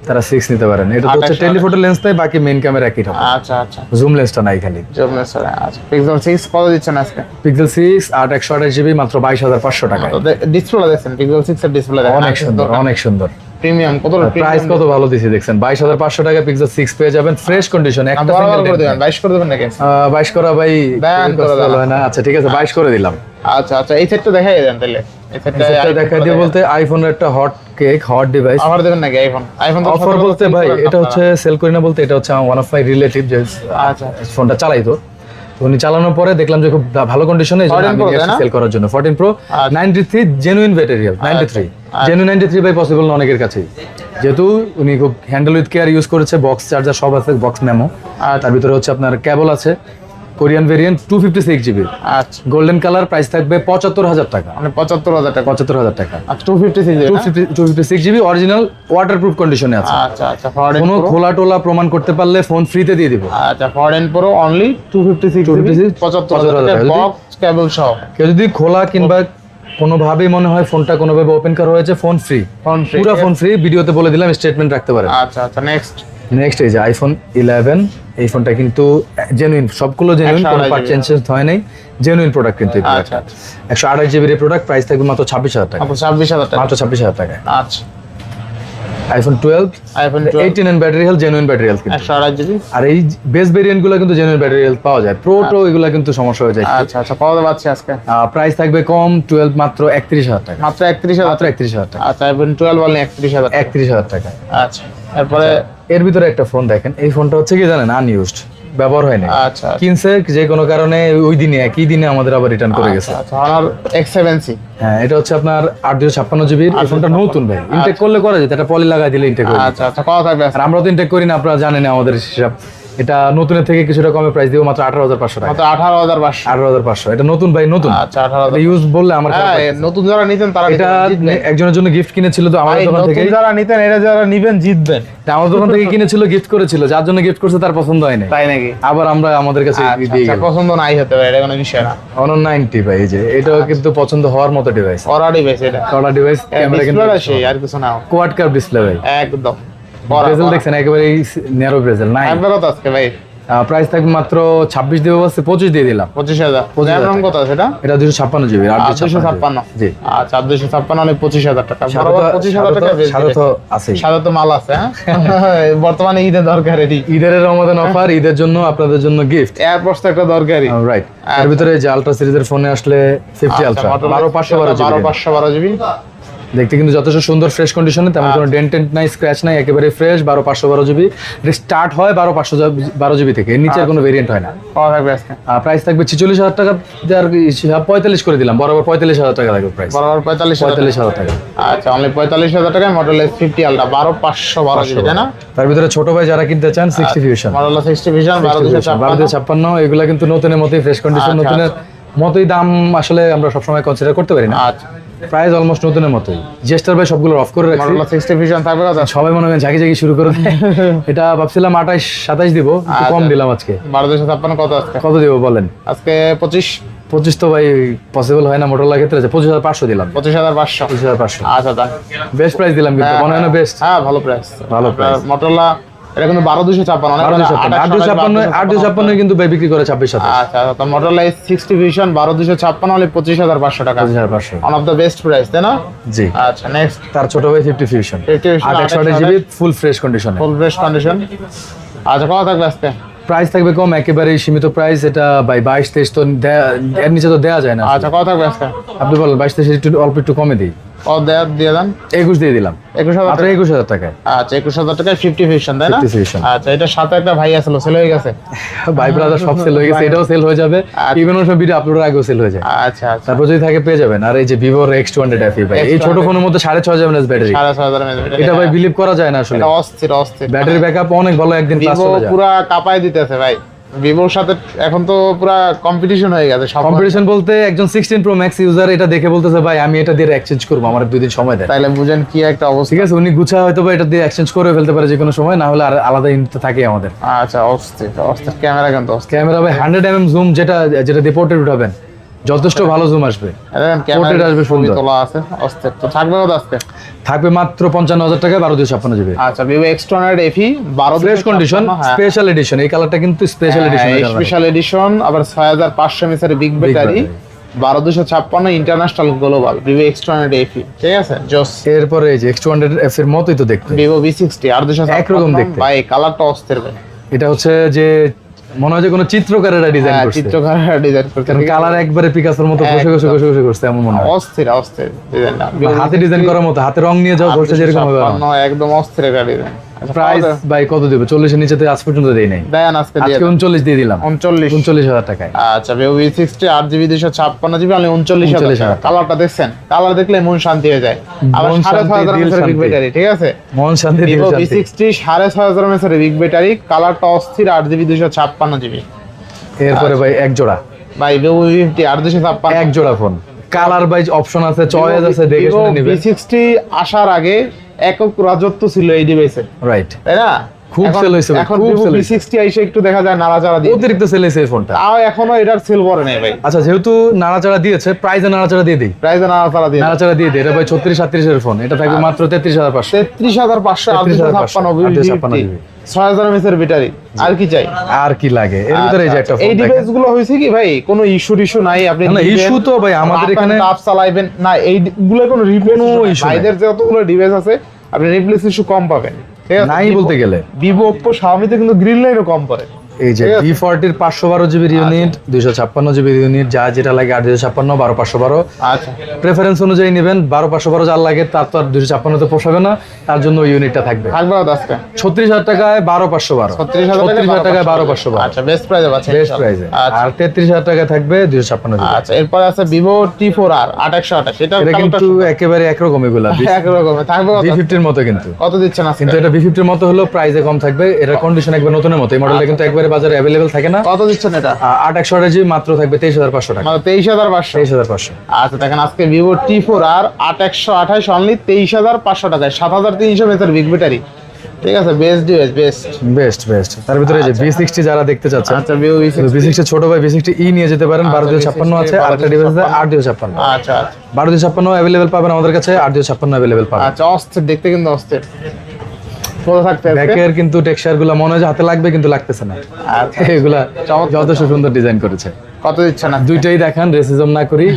তারা 6 নিতে পারেন। এটা তো হচ্ছে টেলিফোটো লেন্স তাই, বাকি মেইন ক্যামেরা একই থাকে, আচ্ছা আচ্ছা জুম লেন্সটা নাই খালি। আচ্ছা পিক্সেল 6 কত দিচ্ছেন আজকে? পিক্সেল 6 128 জিবি মাত্র 22500 টাকা। ডিসপ্লে দেখছেন পিক্সেল 6 এর ডিসপ্লে দেখেন, অনেক সুন্দর, অনেক সুন্দর। প্রিমিয়াম কত? প্রাইস কত ভালো দিছি দেখছেন, 22500 টাকা পিক্সেল 6 পেয়ে যাবেন ফ্রেশ কন্ডিশন। একটা সিঙ্গেল করে দেবেন, 22 করে দেবেন নাকি? 22 করা ভাই দেন করে দেন। হয় না। আচ্ছা ঠিক আছে, 22 করে দিলাম। আচ্ছা আচ্ছা এই সেটটা দেখাই দেন তাহলে। এই সেটটা দেখা দিয়ে বলতে আইফোনের একটা hot cake, hot device offer দেবেন নাকি? আইফোন তো অফার বলতে ভাই এটা হচ্ছে সেল করি না বলতে, এটা হচ্ছে ওয়ান অফ মাই রিলেটিভ যে আচ্ছা ফোনটা চালাইতো, তো উনি চালানোর পরে দেখলাম যে খুব ভালো কন্ডিশনে, এই জন্য আমি সেল করার জন্য 14 Pro 93 জেনুইন ব্যাটারিয়াল 93 জেনুইন 93 ভাই পসিবল না অনেকের কাছেই, যেহেতু উনি খুব হ্যান্ডেল উইথ কেয়ার ইউজ করেছে। বক্স চার্জার সব আছে, বক্স মেমো, আর তার ভিতরে হচ্ছে আপনার কেবল আছে। কোরিয়ান ভেরিয়েন্ট 256 জিবি, আচ্ছা গোল্ডেন কালার, প্রাইস থাকবে 75000 টাকা। মানে 75000 টাকা। 75000 টাকা। আচ্ছা 256 জিবি অরিজিনাল ওয়াটারপ্রুফ কন্ডিশনে আছে। আচ্ছা আচ্ছা 14 কোনো Pro খোলা টোলা প্রমাণ করতে পারলে ফোন ফ্রিতে দিয়ে দিব। আচ্ছা 14 Pro অনলি 256 75000 টাকা বক্স কেবল সহ। কেউ যদি খোলা কিংবা কোনোভাবেই মনে হয় ফোনটা কোনোভাবে ওপেন করা হয়েছে, ফোন ফ্রি, পুরো ফোন ফ্রি, ভিডিওতে বলে দিলাম, স্টেটমেন্ট রাখতে পারেন। আচ্ছা আচ্ছা নেক্সট এই যে আইফোন 11, এই ফোনটা কিন্তু জেনুইন, সবগুলো জেনুইন, কোনো পার্ট চেঞ্জ হয় নাই, জেনুইন প্রোডাক্ট কিন্তু এই আচ্ছা 128 জিবির প্রোডাক্ট, প্রাইস থাকবে মাত্র 26000 টাকা। 26000 টাকা, মাত্র 26000 টাকা। আচ্ছা iPhone 12 18 and battery health, genuine battery health কিন্তু 128 জিবি। আর এই বেস ভেরিয়েন্ট গুলো কিন্তু জেনুইন ব্যাটারি হেলথ পাওয়া যায়। প্রো টো এগুলো কিন্তু সমস্যা হয়ে যায়। আচ্ছা আচ্ছা কত পাচ্ছি আজকে? প্রাইস থাকবে কম 12 মাত্র 31000 টাকা। মাত্র 31000, মাত্র 31000 টাকা। আচ্ছা আইফোন 12 বলেন 31000, 31000 টাকা। আচ্ছা এরপরে এর ভিতরে একটা ফোন দেখেন, এই ফোনটা হচ্ছে কি জানেন, আনইউজড, ব্যবহার হয় না, আচ্ছা কিনছে যে কোনো কারণে ওই দিনে একই দিনে আমাদের আবার রিটার্ন করে গেছে। আচ্ছা Honor X7C, হ্যাঁ এটা হচ্ছে আপনার 856 জিবির। এই ফোনটা নতুন ভাই, ইনটেক করলে করা যেত, এটা পলি লাগাই দিলে ইনটেক হয়ে যেত। আচ্ছা আচ্ছা কত থাকবে? আর আমরা তো ইনটেক করি না, আপনারা জানেন আমাদের হিসাব। এটা নতুনের থেকে কিছুটা কমে প্রাইস দিব, মাত্র 18500 টাকা। মাত্র 18500। 18500, এটা নতুন ভাই, নতুন। আচ্ছা 18000 ইউজ বললে আমার খারাপ লাগছে। নতুন যারা নিতেন তারা এটা একজনের জন্য গিফট কিনেছিল, তো আমার দোকান থেকে যারা নিতেন, এটা যারা নিবেন জিতবেন। আমার দোকান থেকে কিনেছিল, গিফট করেছিল, যার জন্য গিফট করছে তার পছন্দ হয় না, তাই নাকি? আবার আমরা আমাদের কাছে দিয়ে গেলাম। পছন্দ নাই হতে পারে, এটা কোনো বিষয় না। Honor 90 ভাই, এই যে এটাও কিন্তু পছন্দ হওয়ার মতো ডিভাইস, কড়া ডিভাইস এটা, কড়া ডিভাইস, ক্যামেরা কিন্তু ডিসপ্লে আছে আর কিছু না, কোয়াড কার্ভ ডিসপ্লে ভাই, একদম বেজেল দেখছেন একেবারে ন্যারো বেজেল নাই। একবার কত আজকে ভাই? প্রাইস থাকবে মাত্র 26 দিয়ে বসে 25 দিয়ে দিলাম। 25000। RAM কত আছে এটা? এটা 256 জিবি, 856 জি। আচ্ছা 856 মানে 25000 টাকা। বরাবর 25000 টাকা সাথে তো আছে, সাথে তো মাল আছে। হ্যাঁ বর্তমানে ঈদের দরকার, এটি ঈদের রমাদান অফার, ঈদের জন্য আপনাদের জন্য গিফট। এয়ারপোর্টস তো একটা দরকারি, রাইট। এর ভিতরে যে আলট্রা সিরিজের ফোনে আসলে 50 আলট্রা 12512 জিবি, দেখতে কিন্তু যথেষ্ট সুন্দর, ফ্রেশ কন্ডিশনে, তেমন কোনো ডেন্টেন্ট নাই, স্ক্র্যাচ নাই, একেবারে ফ্রেশ। 12512 জিবি, স্টার্ট হয় 12512 জিবি থেকে, এর নিচে আর কোনো ভেরিয়েন্ট হয় না। কত থাকবে আজকে? প্রাইস থাকবে 46000 টাকা, আর 45 করে দিলাম, বরাবর 45000 টাকা থাকবে প্রাইস, বরাবর 45000 টাকা। আচ্ছা অনলি 45000 টাকায় মডেল S50 আলট্রা 12512 জিবি, তাই না? তার ভিতরে ছোট ভাই যারা কিনতে চান 60 ফিউশন, মডেল 60 ভিশন 12256, এগুলা কিন্তু নতুনের মতোই ফ্রেশ কন্ডিশন, নতুনের মতোই দাম আসলে আমরা সবসময় কনসিডার করতে পারি না। আচ্ছা প্রাইস অলমোস্ট নতুনের মতোই। জেস্টার ভাই সবগুলো অফ করে রাখছি, মডেল 60 ভিশন থাকবে কত? সবাই মনে করেন ঝাঁকি ঝাঁকি শুরু করে দেয়। এটা ভাবছিলাম 28 27 দিব, একটু কম দিলাম আজকে। 12256 কত আজকে? কত দিব বলেন? আজকে 25 তো ভাই পসিবল হয় না মোটরলা ক্ষেত্রে, 25500 দিলাম। 25500। 25500 আচ্ছা দাম বেস্ট প্রাইস দিলাম, কিন্তু মনে হয় না বেস্ট? হ্যাঁ ভালো প্রাইস, ভালো প্রাইস। মোটরলা এটা কিন্তু 12256 8 256 কিন্তু ভাই বিক্রি করে 26 27। আচ্ছা তো Motorola S60 Vision 12256 হলে 25500 টাকা, 25,500 one of the best price তাই না? জি। আচ্ছা নেক্সট তার ছোট ভাই 50 ফিউশন 8 জিবি ফুল ফ্রেশ কন্ডিশনে। Full fresh condition. আচ্ছা কত থাকবে আজকে? প্রাইস থাকবে কম, একেবারেই সীমিত প্রাইস। এটা ভাই 22-23 তো এর নিচে তো দেওয়া যায় না। আচ্ছা কত থাকবে আজকে? আপনি বলেন 22-23 একটু অল্প একটু কমে দিই। কত দিয়ে দেন? 21 দিয়ে দিলাম। 21000 টাকায়। আচ্ছা 21000 টাকায় 50 ফিউশন তাই না? 50 Fusion। আচ্ছা এটার সাথে একটা ভাই আসলো, সেল হয়ে গেছে? ভাই ব্রাদার সব সেল হয়ে গেছে, এটাও সেল হয়ে যাবে। ইভেন ওর ভিডিও আপলোডের আগেও সেল হয়ে যায়। আচ্ছা আচ্ছা তারপর যদি থাকে পেয়ে যাবেন। আর এই যে Vivo X200 FE ভাই, এই ছোট ফোনের মধ্যে 6500 mAh ব্যাটারি। 6500 mAh এটা ভাই বিলিভ করা যায় না আসলে। এটা অস্থির অস্থির ব্যাটারি ব্যাকআপ অনেক ভালো, একদিন ক্লাস ভিভো চলে যায়। পুরা কাপায় দিতেছে ভাই, ভিভোর সাথে এখন তো পুরা কম্পিটিশন হয়ে গেছে সব। কম্পিটিশন বলতে একজন 16 Pro Max ইউজার এটা দেখে বলতেছে ভাই আমি এটা দিয়ে এক্সচেঞ্জ করব, আমার 2 দিন সময় দেন। তাইলে বুঝেন কি একটা অবস্থা। ঠিক আছে, উনি গুছা হয়তো বা এটা দিয়ে এক্সচেঞ্জ করে ফেলতে পারে যে কোনো সময়, না হলে আর আলাদা ইউনিট থাকে আমাদের। আচ্ছা অস্থির অস্থির ক্যামেরা কিন্তু অস্থির। ক্যামেরা ভাই 100 mm জুম, যেটা দিয়ে পোর্ট্রেট উঠাবেন যথেষ্ট ভালো জুম আসবে। ক্যামেরা আসবে সুন্দর। তোলা আছে অস্থির। তো থাকবে কত আজকে? থাকবে মাত্র 55,000 টাকায় 12256 জিবি। আচ্ছা Vivo X200 FE 12 fresh condition, special edition. এই কালারটা কিন্তু স্পেশাল এডিশন। স্পেশাল এডিশন, আবার 6500 mAh এর big battery, 12256 international global Vivo X200 FE। ঠিক আছে জোস। এরপরে এই যে X200 F এর মতই তো দেখতে Vivo V60 8256 একরকম দেখতে। ভাই কালারটা অস্থির ভাই। এটা হচ্ছে যে মনে হয় যে কোনো চিত্রকারেরা ডিজাইন করছে। চিত্রকারের ডিজাইন করছে, কারণ কালার একবারে পিকাসোর মতো ঘষে ঘষে ঘষে ঘষে করছে এমন মনে হয়। অস্থির অস্থির ডিজাইনটা, হাতে ডিজাইন করার মতো, হাতে রং নিয়ে যাও ঘষে যেরকম হবে। একদম অস্থির একটা ডিজাইন। প্রাইস ভাই কত দেবে? 40 এর নিচে তো আজ পর্যন্ত দেই নাই। দেন আজকে দিয়ে আজকে 39 দিয়ে দিলাম। 39,000 টাকায়। আচ্ছা Vivo V60 8GB 256GB আমি 39,000 টাকা। কালারটা দেখছেন? কালার দেখলে মন শান্তি হয়ে যায়। আবার 6500 mAh এর বিগ ব্যাটারি। ঠিক আছে মন শান্তি দিল। Vivo V60 6500 mAh এর বিগ ব্যাটারি, কালারটা অস্থির 8GB 256GB। এরপরে ভাই এক জোড়া ভাই Vivo V50 8256 এক জোড়া ফোন, কালার বাইজ অপশন আছে, চয়েস আছে, দেখে শুনে নেবেন। V60 আসার আগে একক রাজত্ব ছিল এই ডিভাইসে, রাইট? তাই না? খুব সেল হইছে, এখন খুব Vivo সেল হইছে। V60 আইসে একটু দেখা যায় নাড়াচাড়া দিয়ে, অতিরিক্ত সেল হইছে এই ফোনটা। তাও এখনো এটার সেল পড়ে নাই ভাই। আচ্ছা, যেহেতু নাড়াচাড়া দিয়েছে, প্রাইসে নাড়াচাড়া দিয়ে দিই। প্রাইসে নাড়াচাড়া দিয়ে এটা ভাই 36-37 এর ফোন, এটা থাকবে মাত্র 33,500। 33,500 856 6000 mAh এর ব্যাটারি। আর কি চাই? আর কি লাগে এর ভিতরে? এই যে একটা ফোন, এই ডিভাইস গুলো হইছে কি ভাই কোনো ইস্যু নাই, আপনি না ইস্যু তো ভাই আমাদের এখানে আপ চালাবেন না, এইগুলো কোনো রিপ্লেস ইস্যু নাই। ভাইদের যতগুলো ডিভাইস আছে আপনি রিপ্লেস ইস্যু কম পাবেন। ঠিক আছে, নাই বলতে গেলে Vivo Oppo Xiaomi তে কিন্তু গ্রিন লাইনও কম পড়ে। এই যে V40 এর 512 জিবি ইউনিট, 256 জিবি ইউনিট, যা যেটা লাগে 8256 12512। আচ্ছা প্রেফারেন্স অনুযায়ী নেবেন। 12512 যার লাগে তার তো আর 256 তে পোষাবে না, তার জন্য ওই ইউনিটটা থাকবে। থাকবে আজকে 36,000 টাকায় 12512। 36,000 টাকায় 12512। আচ্ছা বেস্ট প্রাইসে পাচ্ছেন, বেস্ট প্রাইসে। আর 33,000 টাকায় থাকবে 256 জিবি। আচ্ছা এরপর আছে Vivo T4R 8128, এটা কিন্তু একেবারে একরকম এগুলা একরকম থাকবে। V50 এর মতো কিন্তু কত দিচ্ছেন আজকে? কিন্তু এটা V50 এর মতো হলো প্রাইসে কম থাকবে। এটা কন্ডিশন একবার নতুনের মতো। এই মডেলটা কিন্তু একবারে বাজারে अवेलेबल থাকে না। কত দিচ্ছেন এটা? 8128 জিবি মাত্র থাকবে 23,500 টাকা। মানে 23,500। 23,500। আচ্ছা দেখেন আজকে Vivo T4R 8128 অনলি 23,500 টাকায়, 7300 mAh এর বিগ ব্যাটারি। ঠিক আছে বেস্ট ডিভাইস, বেস্ট। তার ভিতরে যে V60 যারা দেখতে চাচ্ছেন, আচ্ছা Vivo V60 ছোট ভাই V60 E নিয়ে যেতে পারেন। 12256 আছে, আরেকটা ডিভাইস আছে 8256। আচ্ছা 12256 अवेलेबल পাবেন আমাদের কাছে, 8256 अवेलेबल পাবেন। আচ্ছা অস্থির দেখতে, কিন্তু অস্থির কত থাকতে আছে? ব্যাকের কিন্তু টেক্সচার গুলো মনে হয় যে হাতে লাগবে কিন্তু লাগতেছে না। আচ্ছা এগুলা যথেষ্ট সুন্দর ডিজাইন করেছে। কত দিচ্ছেন না? দুইটাই দেখান, রেসিজম না করি,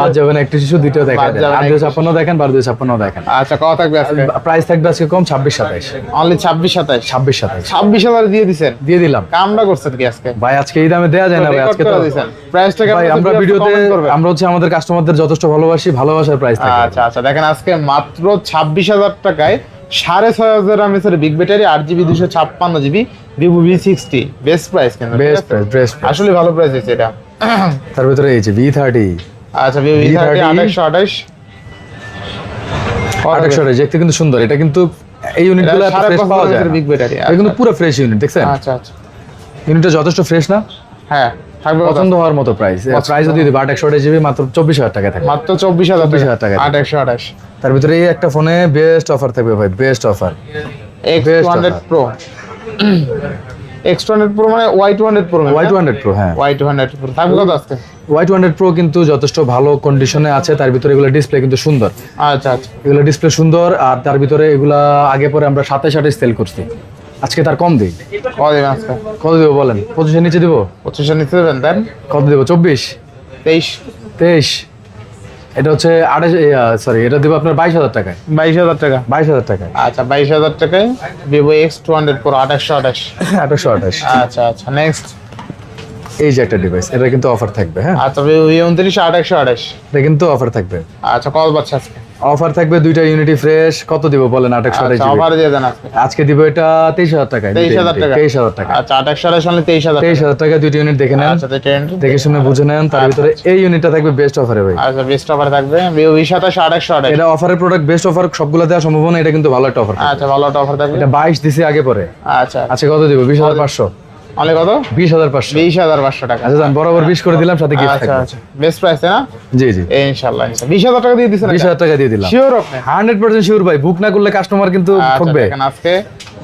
বাদ যাবে না একটু শিশু, দুইটাও দেখান। 8256 দেখেন, 12256 দেখেন। আচ্ছা কত থাকবে আজকে? প্রাইস থাকবে আজকে কম 26-27। অনলি 26-27। 26,000 দিয়ে দিবেন? দিয়ে দিলাম। কামটা করছেন কি আজকে ভাই? আজকে এই দামে দেয়া যায় না ভাই। আজকে তো দিবেন প্রাইসটাকে ভাই আমরা ভিডিওতে আমরা হচ্ছে আমাদের কাস্টমারদের যথেষ্ট ভালোবাসি, ভালোবাসার প্রাইস থাকে। আচ্ছা দেখেন আজকে মাত্র 26,000 টাকায় 6500 mAh এর big battery, 8GB 256GB Vivo V60 best price, কিন্তু বেস্ট আসলে ভালো প্রাইস হয়েছে এটা। তার ভিতরে এই যে V30। আচ্ছা Vivo V30 2828 দেখতে কিন্তু সুন্দর। এটা কিন্তু এই ইউনিটগুলো এত ফ্রেশ পাওয়া যায় না। বিগ ব্যাটারি এটা কিন্তু পুরো ফ্রেশ ইউনিট, দেখছেন? আচ্ছা ইউনিটটা যথেষ্ট ফ্রেশ না? হ্যাঁ থাকবে পছন্দ হওয়ার মতো প্রাইস। প্রাইস যদি 8128 জিবি মাত্র 24,000 টাকা থাকে। মাত্র 24,000 টাকা 2828। তার ভিতরে এই একটা ফোনে বেস্ট অফার থাকবে ভাই, best offer. X200 Pro X200 Pro মানে Y200 Pro, Y200 Pro। হ্যাঁ Y200 Pro থাকবে কত আজকে? Y200 Pro কিন্তু যথেষ্ট ভালো কন্ডিশনে আছে। তার ভিতরে এগুলো ডিসপ্লে কিন্তু সুন্দর। আচ্ছা এগুলো ডিসপ্লে সুন্দর। আর তার ভিতরে এগুলা আগে পরে আমরা 27-28 সেল করছি। আজকে তার কম দিই। কত দেবেন আজকে? কত দেবো বলেন? 25-এর নিচে দিব? 25 নিতে দেবেন দেন। কত দেবো? 24, 23, 23। এটা হচ্ছে 28, সরি, এটা দেবো আপনার 22,000 টাকায়। 22,000 টাকা। 22,000 টাকায়। আচ্ছা 22,000 টাকায় ভিভো X200 Pro 2828। 2828। আচ্ছা আচ্ছা নেক্সট। এই যে একটা ডিভাইস, এটা কিন্তু অফার থাকবে। হ্যাঁ, আচ্ছা ভিভো V29 2828। এটা কিন্তু অফার থাকবে। আচ্ছা কত পাচ্ছে আজকে? অফার থাকবে দুইটা ইউনিটি ফ্রেশ। কত দিব বলেন? 2828 আচ্ছা অফার দিয়ে দেন আজকে। আজকে দিব এটা 23,000 টাকায়। 23,000 টাকা। 23,000 টাকা। আচ্ছা 2828 মানে 23,000 টাকা। 23,000 টাকা দুইটা ইউনিট দেখে নেন, আচ্ছা তো ট্রেন্ড দেখে শুনে বুঝে নেন। তার ভিতরে এই ইউনিটটা থাকবে বেস্ট অফারে ভাই। আচ্ছা বেস্ট অফার থাকবে ভিভো V27 2828। এটা অফারের প্রোডাক্ট, বেস্ট অফার সবগুলো দেওয়া সম্ভব না, এটা কিন্তু ভালো একটা অফার। আচ্ছা ভালো একটা অফার থাকবে। এটা 22 দিছি আগে পরে। আচ্ছা আচ্ছা কত দিব? 20,500। অনলি কত? 20,500। 20,500 টাকা। আচ্ছা জান, বরাবর 20 করে দিলাম, সাথে গিফট আচ্ছা থাকবে। আচ্ছা বেস্ট প্রাইস না? জি জি, ইনশাআল্লাহ 20,000 টাকা দিয়ে দিছেন? 20,000 টাকা দিয়ে দিলাম। শিওর আপনি? 100% শিওর ভাই, বুক না করলে কাস্টমার কিন্তু আচ্ছা ঠকবে। দেখেন আজকে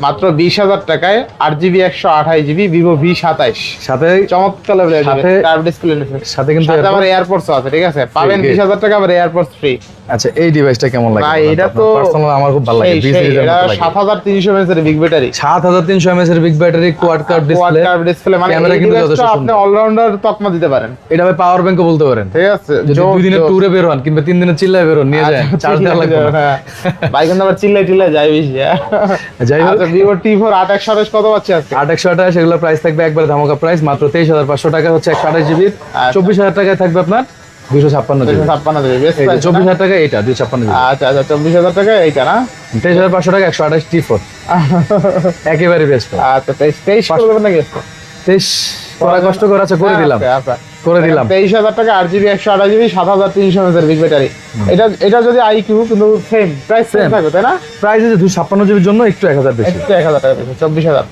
মাত্র 20,000 টাকায় 8GB 128GB ভিভো V27 সাথে চমৎকার লেভেলের সাথে- কার্ভ ডিসপ্লে নিছে। সাথে কিন্তু সাথে আবার AirPods- এয়ারপডস আছে, ঠিক আছে? পাবেন ঠিক, 20,000 টাকা আবার এয়ারপডস ফ্রি। আচ্ছা এই ডিভাইসটা কেমন লাগে? ভাই এটা তো পার্সোনাল আমার খুব ভালো লাগে। 20 লিটার এটা মতো লাগে। 7300 mAh এর বিগ ব্যাটারি। 7300 mAh এর big battery, quad curve quad display, curve display, মানে ক্যামেরা এই কিন্তু ডিভাইসটা যথেষ্ট আপনি সুন্দর। অলরাউন্ডার তকমা দিতে পারেন। এটা ভাই পাওয়ার ব্যাংকও বলতে পারেন। ঠিক আছে? যদি জোস, 2 দিনের জোস। ট্যুরে বের হন কিংবা 3 দিনের চিল্লায় বের হন, নিয়ে যায়, চার্জ দেওয়া লাগবে না। হ্যাঁ। ভাই কিন্তু আবার চিল্লাই টিল্লাই যায় বেশি। যাই হোক, আচ্ছা ভিভো T4 828 কত পাচ্ছে আজকে? 828 এগুলো প্রাইস থাকবে একবার ধামাকা প্রাইস, মাত্র 23,500 টাকা হচ্ছে 128 জিবি। 24,000 টাকায় থাকবে আপনার 256 জিবি। 256 দেবে বেস্ট এই যে প্রাইস। 24,000 টাকা এটা 256 জিবি। আচ্ছা আচ্ছা 24,000 টাকা এইটা না? 23,500 টাকা 128 T4 একেবারে বেস্ট। আচ্ছা 23 করে দেবেন নাকি? 23 করা কষ্ট করে আছে, করে দিলাম, আচ্ছা করে দিলাম। 23,000 টাকা 8GB 128GB 7300 mAh এর বিগ ব্যাটারি। এটা যদি আইকিউ কিন্তু সেম প্রাইস সেম Same। থাকবে তাই না? প্রাইস আছে 256 জিবির জন্য একটু 1000 বেশি। একটু 1000 টাকা বেশি, 24,000।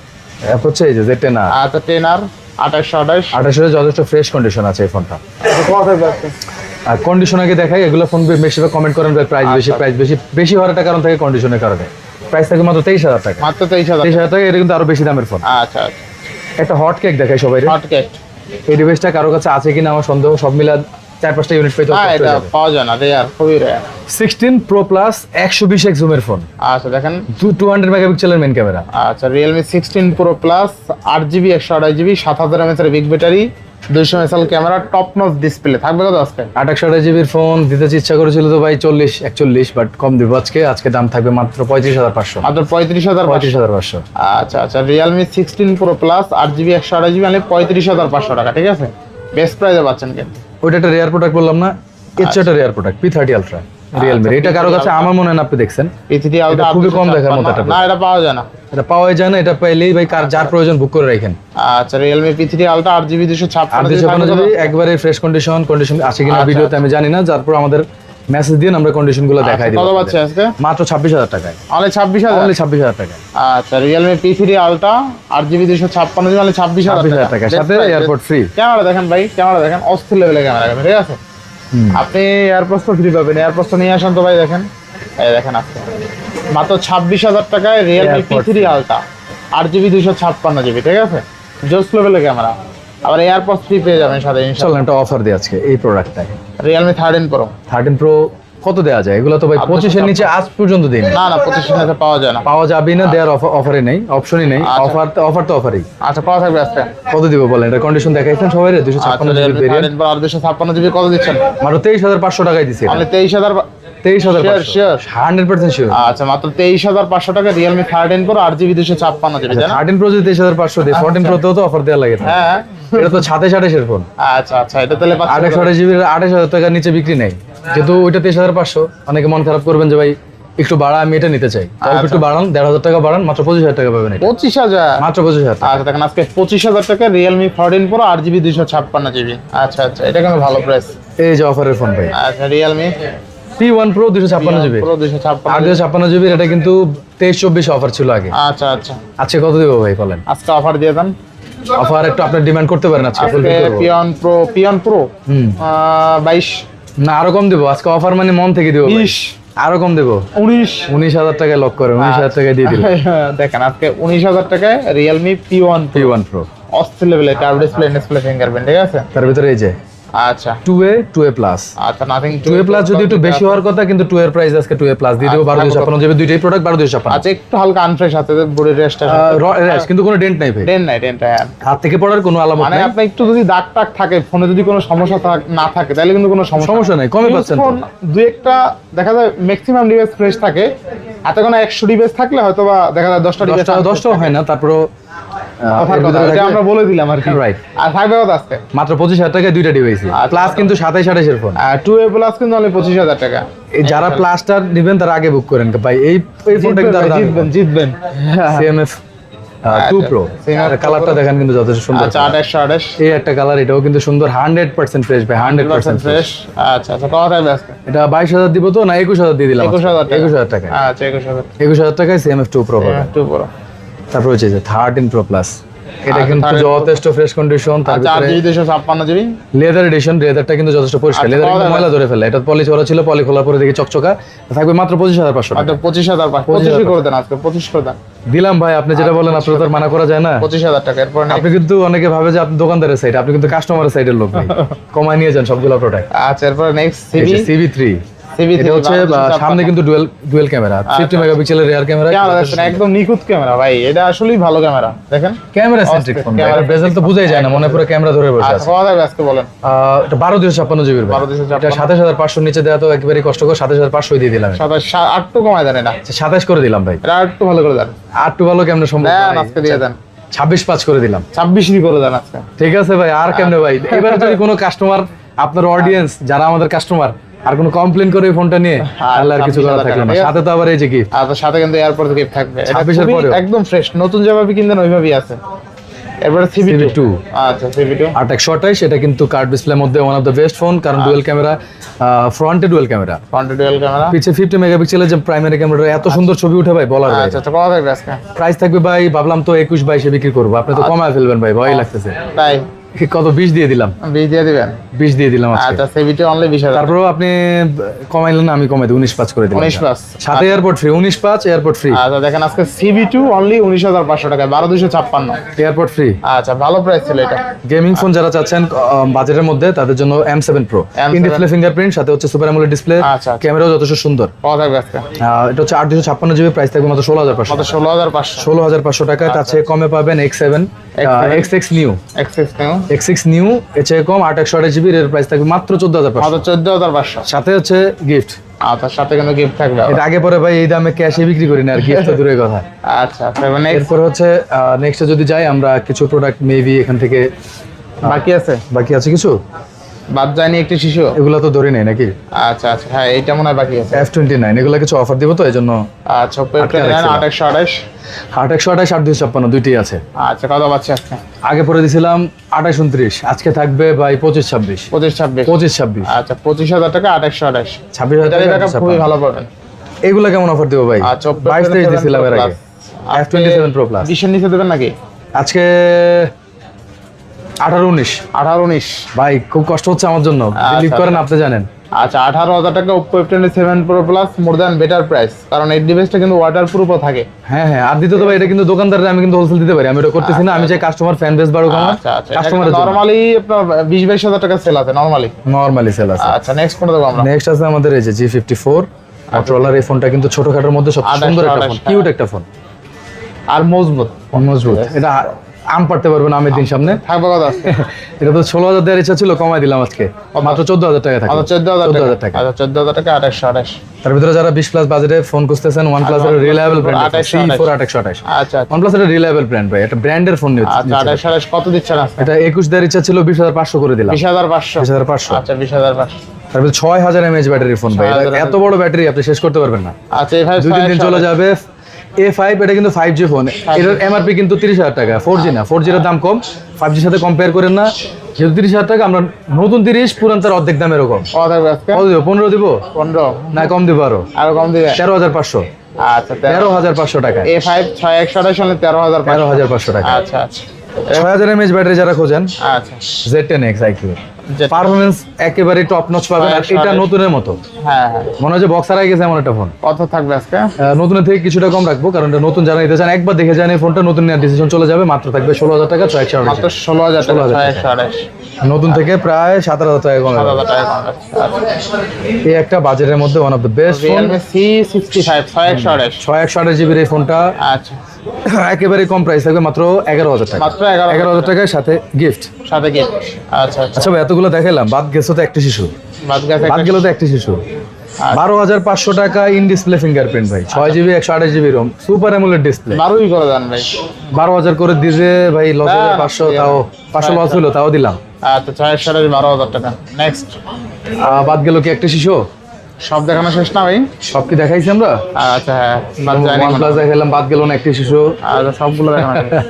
এরপর হচ্ছে এই যে Z10 আর আচ্ছা 10R 2828 28 যথেষ্ট ফ্রেশ কন্ডিশন আছে এই ফোনটা। কত থাকবে? আর কন্ডিশন আগে দেখাই, এগুলো ফোন বেশিরভাগ কমেন্ট করেন প্রাইস বেশি, প্রাইস বেশি বেশি হওয়ার একটা কারণ থাকে কন্ডিশনের কারণে। প্রাইস থাকে মাত্র 23,000 টাকা। মাত্র 23,000। 23,000 টাকা, এটা কিন্তু আরো বেশি দামের ফোন। আচ্ছা আচ্ছা একটা হট কেক দেখাই সবাই। হটকেট। এই ডিভাইসটা কারো কাছে আছে কিনা আমার সন্দেহ, সব মিলা 4-5টা ইউনিট পেতে হ্যাঁ এটা পাওয়া যায় না, রেয়ার, খুবই রেয়ার। 16 Pro Plus 120x জুমের ফোন, আচ্ছা দেখেন 200 মেগাপিক্সেলের মেইন ক্যামেরা। আচ্ছা Realme 16 Pro Plus 8GB 128GB 7000 mAh এর big battery 200 megapixel camera top notch display থাকবে কত আজকে? 28 জিবির ফোন দিতে ইচ্ছা করেছিল তো ভাই 40-41, বাট কম দিব আজকে দাম থাকবে মাত্র 35,500। মাত্র 35,000। 35,500। আচ্ছা আচ্ছা Realme 16 Pro Plus 8GB 128GB মানে 35,500 টাকা, ঠিক আছে? বেস্ট প্রাইসে পাচ্ছেন কিন্তু। ওইটা একটা রেয়ার প্রোডাক্ট বললাম না, এর চেয়ে একটা rare product P30 Ultra Realme। এটা কারো কাছে আমার মনে হয় না আপনি দেখছেন। P30 Ultra এটা খুবই কম দেখার মতো একটা না, এটা পাওয়া যায় না। এটা পাওয়াই যায় না, এটা পাইলেই ভাই যার প্রয়োজন বুক করে রাখেন। আচ্ছা Realme P30 Ultra 8GB 256 GB একবারে ফ্রেশ কন্ডিশন আছে কিনা আচ্ছা, ভিডিওতে আমি জানি না, যারপর আমাদের মেসেজ দিন, আমরা কন্ডিশন গুলো দেখাই দিব। কত পাচ্ছে আজকে? মাত্র 26,000 টাকায়। অনলি 26,000। অনলি 26,000 টাকা। আচ্ছা Realme P30 Ultra 8GB 256 মানে 26,000 টাকা, সাথে এয়ারপোর্ট ফ্রি। ক্যামেরা দেখেন ভাই, ক্যামেরা দেখেন অস্থির লেভেলের ক্যামেরা, ঠিক আছে? আপনি এয়ারপোর্ট তো ফ্রি পাবেন, এয়ারপোর্ট তো নিয়ে আসেন তো ভাই। দেখেন এই দেখেন আজকে মাত্র 26,000 টাকায় Realme Airpods P30 Ultra 8GB 256GB, ঠিক আছে? জোস লেভেলের ক্যামেরা, আবার এয়ারপোর্ট ফ্রি পেয়ে যাবেন সাথে চলেন ইনশাআল্লাহ। একটা অফার দিই আজকে এই প্রোডাক্টটায়। Realme 13 Pro 13 Pro কত দেওয়া যায়? এগুলো তো ভাই 25 এর নিচে আজ পর্যন্ত দিন না না 25,000 পাওয়া যায় না। পাওয়া যাবেই না, দেওয়ার অফারে নেই, অপশনই নেই। আচ্ছা। অফার তো অফারই। আচ্ছা পাওয়া থাকবে আজকে। কত দিব বলেন? এটা কন্ডিশন দেখাইছেন সবাই, আচ্ছা 256 জিবি Realme ভেরিয়েন্ট 13 Pro আর 256GB কত দিচ্ছেন? মাত্র 23,500 টাকায় দিছি। অনলি 23,000। 23,500 Sure. 100% শিওর। আচ্ছা মাত্র 23,500 টাকা Realme 13 Pro 8GB 256GB, তাই না? 13 Pro যদি 23,500 দেয়, 14 Pro তেও তো অফার দেওয়া লাগে। হ্যাঁ এটা তো 27 এর ফোন। আচ্ছা আচ্ছা এটা তাহলে 28 জিবির 28,000 টাকার নিচে বিক্রি নেই, যেহেতু ওইটা 23,500। অনেকে মন খারাপ করবেন যে ভাই একটু বাড়া, আমি এটা নিতে চাই, অল্প একটু বাড়ান, 1,500 টাকা বাড়ান, মাত্র 25,000 টাকা পাবেন এটা। 25,000 মাত্র 25,000 টাকা। আচ্ছা দেখেন আজকে 25,000 টাকা Realme 14 Pro 8GB 256GB। আচ্ছা আচ্ছা এটা কিন্তু ভালো প্রাইস। এই যে অফারের ফোন ভাই, আচ্ছা Realme P1 Pro 256 GB Pro 256। আর 256 জিবি, এটা কিন্তু 23-24 অফার ছিল আগে। আচ্ছা আচ্ছা আজকে কত দিব ভাই বলেন? আজকে অফার দিয়ে দেন। অফার একটু আপনি ডিমান্ড করতে পারেন আজকে ফুল আজকে করব। Pion Pro 22 না আরো কম দেব আজকে, অফার মানে মন থেকে দিব ভাই। 20 আরো কম দেব, 19 টাকায় লক করে 19,000 টাকায় দিয়ে দিল। দেখেন আজকে 19,000 টাকায় Realme P1 P1 Pro অস্থির লেভেলের কার্ভ ডিসপ্লে ফিঙ্গারপ্রিন্ট, ঠিক আছে? তার ভিতরে এই যে আচ্ছা 2A 2A প্লাস। আচ্ছা নাথিং 2A প্লাস যদি একটু বেশি হওয়ার কথা, কিন্তু 2 এর প্রাইস আজকে 2A প্লাস দিয়ে দেবো 12,256 জিবি, দুইটাই প্রোডাক্ট 12,256। আচ্ছা একটু হালকা আনফ্রেশ আছে বডির রেস্টটা, রেস্ট কিন্তু কোনো ডেন্ট নাই ভাই, ডেন্ট হ্যাঁ। হাত থেকে পড়ার কোনো আলামত মানে নাই। আপনি একটু যদি দাগ টাগ থাকে ফোনে, যদি কোনো সমস্যা না থাকে তাহলে কিন্তু কোনো সমস্যা নাই, কমে পাচ্ছেন তো। ফোন দুই একটা দেখা যায় ম্যাক্সিমাম ডিভাইস ফ্রেশ থাকে, হাতে কোনো 100 ডিভাইস থাকলে হয়তো বা দেখা যায় 10টা ডিভাইস 10টাও হয় না, তারপরও আমরা বলে দিলাম আর কি। রাইট। আর থাকবে কত আজকে? মাত্র 25,000 টাকায় দুইটা ডিভাইস প্লাস, কিন্তু 2728 এর ফোন। 2A প্লাস কিন্তু অনলি 25,000 টাকা। এই যারা প্লাসটা নেবেন তারা আগে বুক করেন ভাই, এই ফোনটা কিন্তু জিতবেন। CMF 2 Pro কালারটা দেখেন কিন্তু যথেষ্ট সুন্দর। আচ্ছা 2828 এই একটা কালার, এটাও কিন্তু সুন্দর, 100% ফ্রেশ ভাই, 100% ফ্রেশ। আচ্ছা আচ্ছা কত থাকবে আজকে? এটা 22,000 দিব তো না 21,000 দিয়ে দিলাম। 21,000 টাকা। আচ্ছা 21,000 টাকায় CMF 2 Pro পাবেন। 2 Pro। তারপর হচ্ছে যে 13 Pro Plus, এটা আচ্ছা, কিন্তু 13 Pro যথেষ্ট ফ্রেশ কন্ডিশন। আচ্ছা 8GB 256GB লেদার এডিশন, লেদারটা কিন্তু যথেষ্ট পরিষ্কার, আচ্ছা, লেদার কত কিন্তু দাম ময়লা ধরে ফেলে, এটা পলি ছোড়া ছিল, পলি খোলার পরে দেখি চকচকা, থাকবে মাত্র 25,500 টাকা। আচ্ছা 25,500 করে দেন আজকে, 25 করে দেন। দিলাম ভাই, আপনি যেটা বলেন আপনার তো আর মানা করা যায় না। 25,000 টাকা। এরপর আপনি কিন্তু অনেকে ভাবে যে আপনি দোকানদারের সাইড, আপনি কিন্তু কাস্টমারের সাইডের লোক ভাই। কমায় নিয়ে যান সবগুলো প্রোডাক্ট। আচ্ছা এরপর নেক্সট CB3, এটা হচ্ছে সামনে কিন্তু ডুয়াল ক্যামেরা, 50 মেগাপিক্সেলের রিয়ার ক্যামেরা। ক্যামেরা দেখেন একদম নিখুঁত ক্যামেরা ভাই, এটা আসলেই ভালো ক্যামেরা। দেখেন ক্যামেরা সেন্ট্রিক ফোন, এটা বেজেল তো বোঝাই যায় না, মনে পুরো ক্যামেরা ধরে বসে আচ্ছা আছে। কত থাকবে আজকে বলেন? এটা 12,256 জিবি, 12,256 এটা 27,500 নিচে দেওয়া তো একেবারে কষ্টকর, 27,500 দিয়ে দিলাম। 8 তো কমায় দেন, এটা 27 করে দিলাম ভাই। এটা একটু ভালো করে দেন। আর একটু ভালো কেমনে সম্ভব দেন ভাই? আজকে দিয়ে দেন। 26,500 করে দিলাম। 26 করে দেন আজকে। ঠিক আছে ভাই, আর কেমনে ভাই? এবারে যদি কোনো কাস্টমার, আপনার অডিয়েন্স যারা আমাদের কাস্টমার আর কোনো কমপ্লেন করে এই ফোনটা নিয়ে, তাহলে আর কিছু করা থাকলো না। সাথে তো আবার এই যে গিফট, আর তার সাথে কিন্তু এয়ারপোর্ট গিফট থাকবে। এটা 26 এর খুবই পরেও। একদম ফ্রেশ, নতুন যেভাবে কিনতেন ওইভাবেই আছে। এরপরে CB2। আচ্ছা CB2 828, এটা কিন্তু কার্ড ডিসপ্লের মধ্যে one of the best phone, কারণ ডুয়াল ক্যামেরা, ফ্রন্টে dual camera, front dual camera, পিছে 50 মেগাপিক্সেলের যে প্রাইমারি ক্যামেরা, এত সুন্দর ছবি উঠে ভাই বলার বাইরে। আচ্ছা আচ্ছা কত থাকবে আজকে? প্রাইস থাকবে ভাই, ভাবলাম তো 21-22 এ বিক্রি করবো, আপনি তো কমায় ফেলবেন ভাই, ভয় লাগতেছে। তাই কত 20 দিয়ে দিলাম, 20 দিয়ে দিবেন? 20 দিয়ে দিলাম আজকে। আচ্ছা CB2 অনলি 20,000। তারপরেও আপনি কমাইলেন না, আমি কমাই দিই, 19,500 করে দিলাম। 19,500 সাথে এয়ারপোর্ট ফ্রি, 19,500 এয়ারপোর্ট ফ্রি। আচ্ছা দেখেন আজকে CB2 অনলি 19,500 টাকা, 12,256। Airport free. আচ্ছা ভালো প্রাইস ছিল এটা। গেমিং ফোন যারা চাচ্ছেন বাজেটের মধ্যে, তাদের জন্য M7 Pro, M7 in display fingerprint, সাথে হচ্ছে সুপার অ্যামোলেড ডিসপ্লে, আচ্ছা। ক্যামেরাও যথেষ্ট সুন্দর। কত থাকবে আজকে? এটা হচ্ছে 856 জিবি, প্রাইস থাকবে মাত্র 16,500। কত? 16,500। 16,500 টাকায়। তার চেয়ে কমে পাবেন X7, X6 new, X6 new, X6 new, এর চেয়ে কম 828 জিবি, এর প্রাইস থাকবে মাত্র 14,500। কত? 14,500। সাথে হচ্ছে গিফট। আর তার সাথে কিন্তু গিফট থাকবে। এটা আগে পরে ভাই এই দামে ক্যাশে বিক্রি করি না, আর গিফট তো দূরের কথা। আচ্ছা তারপর নেক্সট এরপর হচ্ছে নেক্সটে যদি যাই আমরা, কিছু প্রোডাক্ট মেবি এখান থেকে বাকি আছে, বাকি আছে কিছু, বাদ যায়নি একটি শিশু। এগুলো তো ধরে নেই নাকি? আচ্ছা আচ্ছা হ্যাঁ এইটা মনে হয় বাকি আছে। F29 এগুলো কিছু অফার দিব তো, এই জন্য আচ্ছা F29 2828। 828, 8,256 দুইটাই আছে। আচ্ছা কত পাচ্ছি আজকে? আগে পরে দিছিলাম 28-29, আজকে থাকবে ভাই 25-26। 25-26। 25-26, আচ্ছা 25,000 টাকা 2828। 26,000 এটার টাকা টাকা খুবই ভালো পাবেন। এগুলা কেমন অফার দিব ভাই? আচ্ছা 22-23 দিছিলাম এর আগে। F27 Pro Plus 20 এর নিচে দেবেন নাকি? আজকে 18-19। 18-19 ভাই খুব কষ্ট হচ্ছে আমার জন্য, বিলিভ করেন, আপনি জানেন। আচ্ছা 18,000 টাকা Oppo F27 Pro Plus, more than better price, কারণ এই ডিভাইসটা কিন্তু ওয়াটারপ্রুফও থাকে। হ্যাঁ হ্যাঁ, আর দ্বিতীয়ত ভাই এটা কিন্তু দোকানদাররা আমি কিন্তু হোলসেল দিতে পারি, আমি এটা করতেছি না, আমি চাই কাস্টমার ফ্যান বেস বাড়ুক আমার। আচ্ছা আচ্ছা কাস্টমারের জন্য নরমালি আপনার 20-22,000 টাকা সেল আছে নরমালি। নরমালি সেল আছে। আচ্ছা নেক্সট কোনটা দেবো আমরা? নেক্সট আছে আমাদের এই যে G54 Motorola, এই ফোনটা কিন্তু ছোটখাটোর মধ্যে সব সুন্দর একটা ফোন, কিউট একটা ফোন, আর মজবুত। মজবুত। এটা আম পারতে পারবে না আমের দিন সামনে। থাকবে কত আজকে? এটা তো 16,000 দেওয়ার ইচ্ছা ছিল, কমাই দিলাম আজকে মাত্র 14,000 টাকা থাকবে। 14,000 টাকা। আচ্ছা 14,000 টাকা 2828। তার ভিতরে যারা 20 প্লাস বাজেটে ফোন খুঁজতেছেন, OnePlus এর রিলায়েবল ব্র্যান্ড C4 2828। আচ্ছা OnePlus এর রিলায়েবল ব্র্যান্ড ভাই, এটা ব্র্যান্ডের ফোন নিচ্ছে। আচ্ছা 2828 কত দিচ্ছেন আজকে? এটা 21 দেওয়ার ইচ্ছা ছিল, 20,500 করে দিলাম। 20,500। 20,500। আচ্ছা 20,500। তারপরে 6,000 mAh ব্যাটারি ফোন ভাই, এটা এত বড় ব্যাটারি আপনি শেষ করতে পারবেন না। আচ্ছা এই ভাই 2-3 দিন চলে যাবে। A5 এটা কিন্তু 5G ফোন, এটার এমআরপি কিন্তু 30,000 টাকা, 4G না, 4G এর দাম কম, 5G এর সাথে কম্পেয়ার করেন না। যেহেতু 30,000 টাকা, আমরা নতুন 30 পুরান তার অর্ধেক দাম এরকম। কত থাকবে আজকে? কত দিব? 15 দিব 15 না কম দিব আরো আরো কম দিবে? 13,500। আচ্ছা 13,500 টাকা। A5 6128 হলে 13,500। 13,500 টাকা। আচ্ছা আচ্ছা 6,000 mAh ব্যাটারি যারা খোঁজেন, আচ্ছা Z10X IQ পারফরম্যান্স একেবারে টপ নচ পাবেন, আর এটা নতুনের মতো, হ্যাঁ হ্যাঁ। মনে হয় যে বক্সার আই গেছে এমন একটা ফোন। কত থাকবে আজকে? নতুনের থেকে কিছুটা কম রাখবো, কারণ এটা নতুন যারা নিতে চান একবার দেখে যান এই ফোনটা, নতুন নেওয়ার ডিসিশন চলে যাবে। মাত্র থাকবে 16,000 টাকা 628। মাত্র 16,000 টাকা 628। নতুন থেকে প্রায় 17,000 টাকা কমে যাবে। 7,000 টাকা কম আছে। এই একটা বাজেটের মধ্যে one of the best phone, Realme C65 6128। 6128 জিবির এই ফোনটা আচ্ছা, একেবারে কম প্রাইস থাকবে, মাত্র 11,000 টাকা। মাত্র 11,000 11,000 টাকার সাথে গিফট। সাথে কি? আচ্ছা আচ্ছা, আচ্ছা ভাই, এতগুলো দেখাইলাম, বাদ গেছে তো একটা শিশু, বাদ গেছে বাদ গেল তো একটা শিশু। 12,500 টাকা ইন ডিসপ্লে ফিঙ্গারপ্রিন্ট ভাই, 6 GB 128 GB ROM, super AMOLED display. 12ই করে দেন ভাই। 12,000 করে দিছে ভাই, লস না, 500, তাও 500 লস হলো, তাও দিলাম। আচ্ছা, 12,000 টাকা। নেক্সট, বাদ গেল কি একটা শিশু? সব দেখানো শেষ না ভাই? সব কি দেখাইছি আমরা? আচ্ছা, হ্যাঁ, বাদ যায়নি ওয়ান মনে প্লাস হয়। দেখাইলাম, বাদ গেল না একটা শিশু। আচ্ছা, সবগুলো দেখানো শেষ।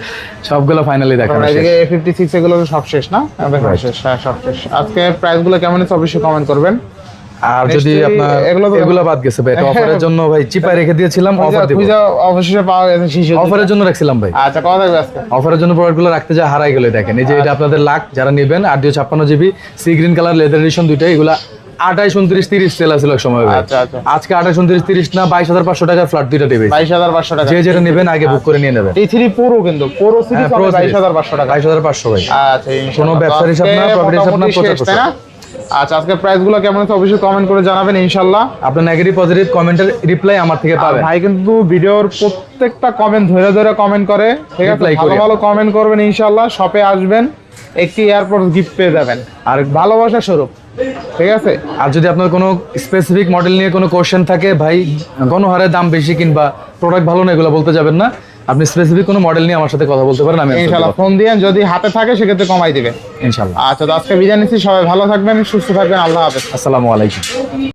সবগুলো ফাইনালি দেখানো শেষ। এদিকে A56 এগুলো সব শেষ না? দেখানো শেষ, হ্যাঁ, সব শেষ। আজকে প্রাইসগুলো কেমন আছে অবশ্যই কমেন্ট করবেন। আর যদি Next, আপনার এগুলো তো- এগুলো বাদ গেছে ভাই, অফারের জন্য ভাই চিপায় রেখে দিয়েছিলাম, অফার দিব। খুঁজে অবশেষে পাওয়া গেছে শিশু। অফারের জন্য রাখছিলাম ভাই, আচ্ছা, কত থাকবে আজকে? অফারের জন্য প্রোডাক্টগুলো রাখতে যা হারাই গেলে দেখেন, এই যে এটা আপনাদের লাখ, যারা নেবেন 856 GB sea green colour leather addition দুইটাই, এগুলা 28, 29, 30 সেল আছিল এক সময় ভাই। আচ্ছা আচ্ছা, আজকে 28, 29, 30 না, 22,500 টাকা ফ্ল্যাট দুইটা দেবে। 22,500 টাকা। যে যেটা নেবেন আগে বুক করে নিয়ে নেবেন। T3 Pro কিন্তু Pro সিরিজ হ্যাঁ, Pro series। 22,500 টাকা। 22,500 ভাই। আচ্ছা, ইনশাআল্লাহ। কোনো ব্যবসার হিসাব না, আজকে প্রফিট হিসাব না, মোটামুটি শেষ, তাই না? আচ্ছা, আজকে প্রাইসগুলো কেমন আছে অবশ্যই কমেন্ট করে জানাবেন ইনশাআল্লাহ। আপনার নেগেটিভ পজিটিভ কমেন্টের রিপ্লাই আমার থেকে আর পাবেন। ভাই কিন্তু ভিডিওর প্রত্যেকটা কমেন্ট ধরে ধরে কমেন্ট করে, ঠিক আছে? Reply ভালো করি। ভালো কমেন্ট করবেন ইনশাআল্লাঁ। শপে আসবেন, একটি এয়ারপোর্ট গিফট পেয়ে যাবেন, আর ভালোবাসা স্বরূপ, ঠিক আছে? আর যদি আপনার কোনো স্পেসিফিক মডেল নিয়ে কোনো কোশ্চেন থাকে, ভাই গণহারে দাম বেশি কিংবা প্রোডাক্ট ভালো না, এগুলো বলতে যাবেন না। আপনি স্পেসিফিক কোনো মডেল নিয়ে আমার সাথে কথা বলতে পারেন, আমি answer ইনশাআল্লাহ দেব। ফোন দিয়ে যদি হাতে থাকে সেক্ষেত্রে কমাই দিবে। ইনশাআল্লাহ। আচ্ছা, তো আজকে বিদায় নিচ্ছি। সবাই ভালো থাকবেন, সুস্থ থাকবেন। আল্লাহ হাফেজ। আসসালামু আলাইকুম।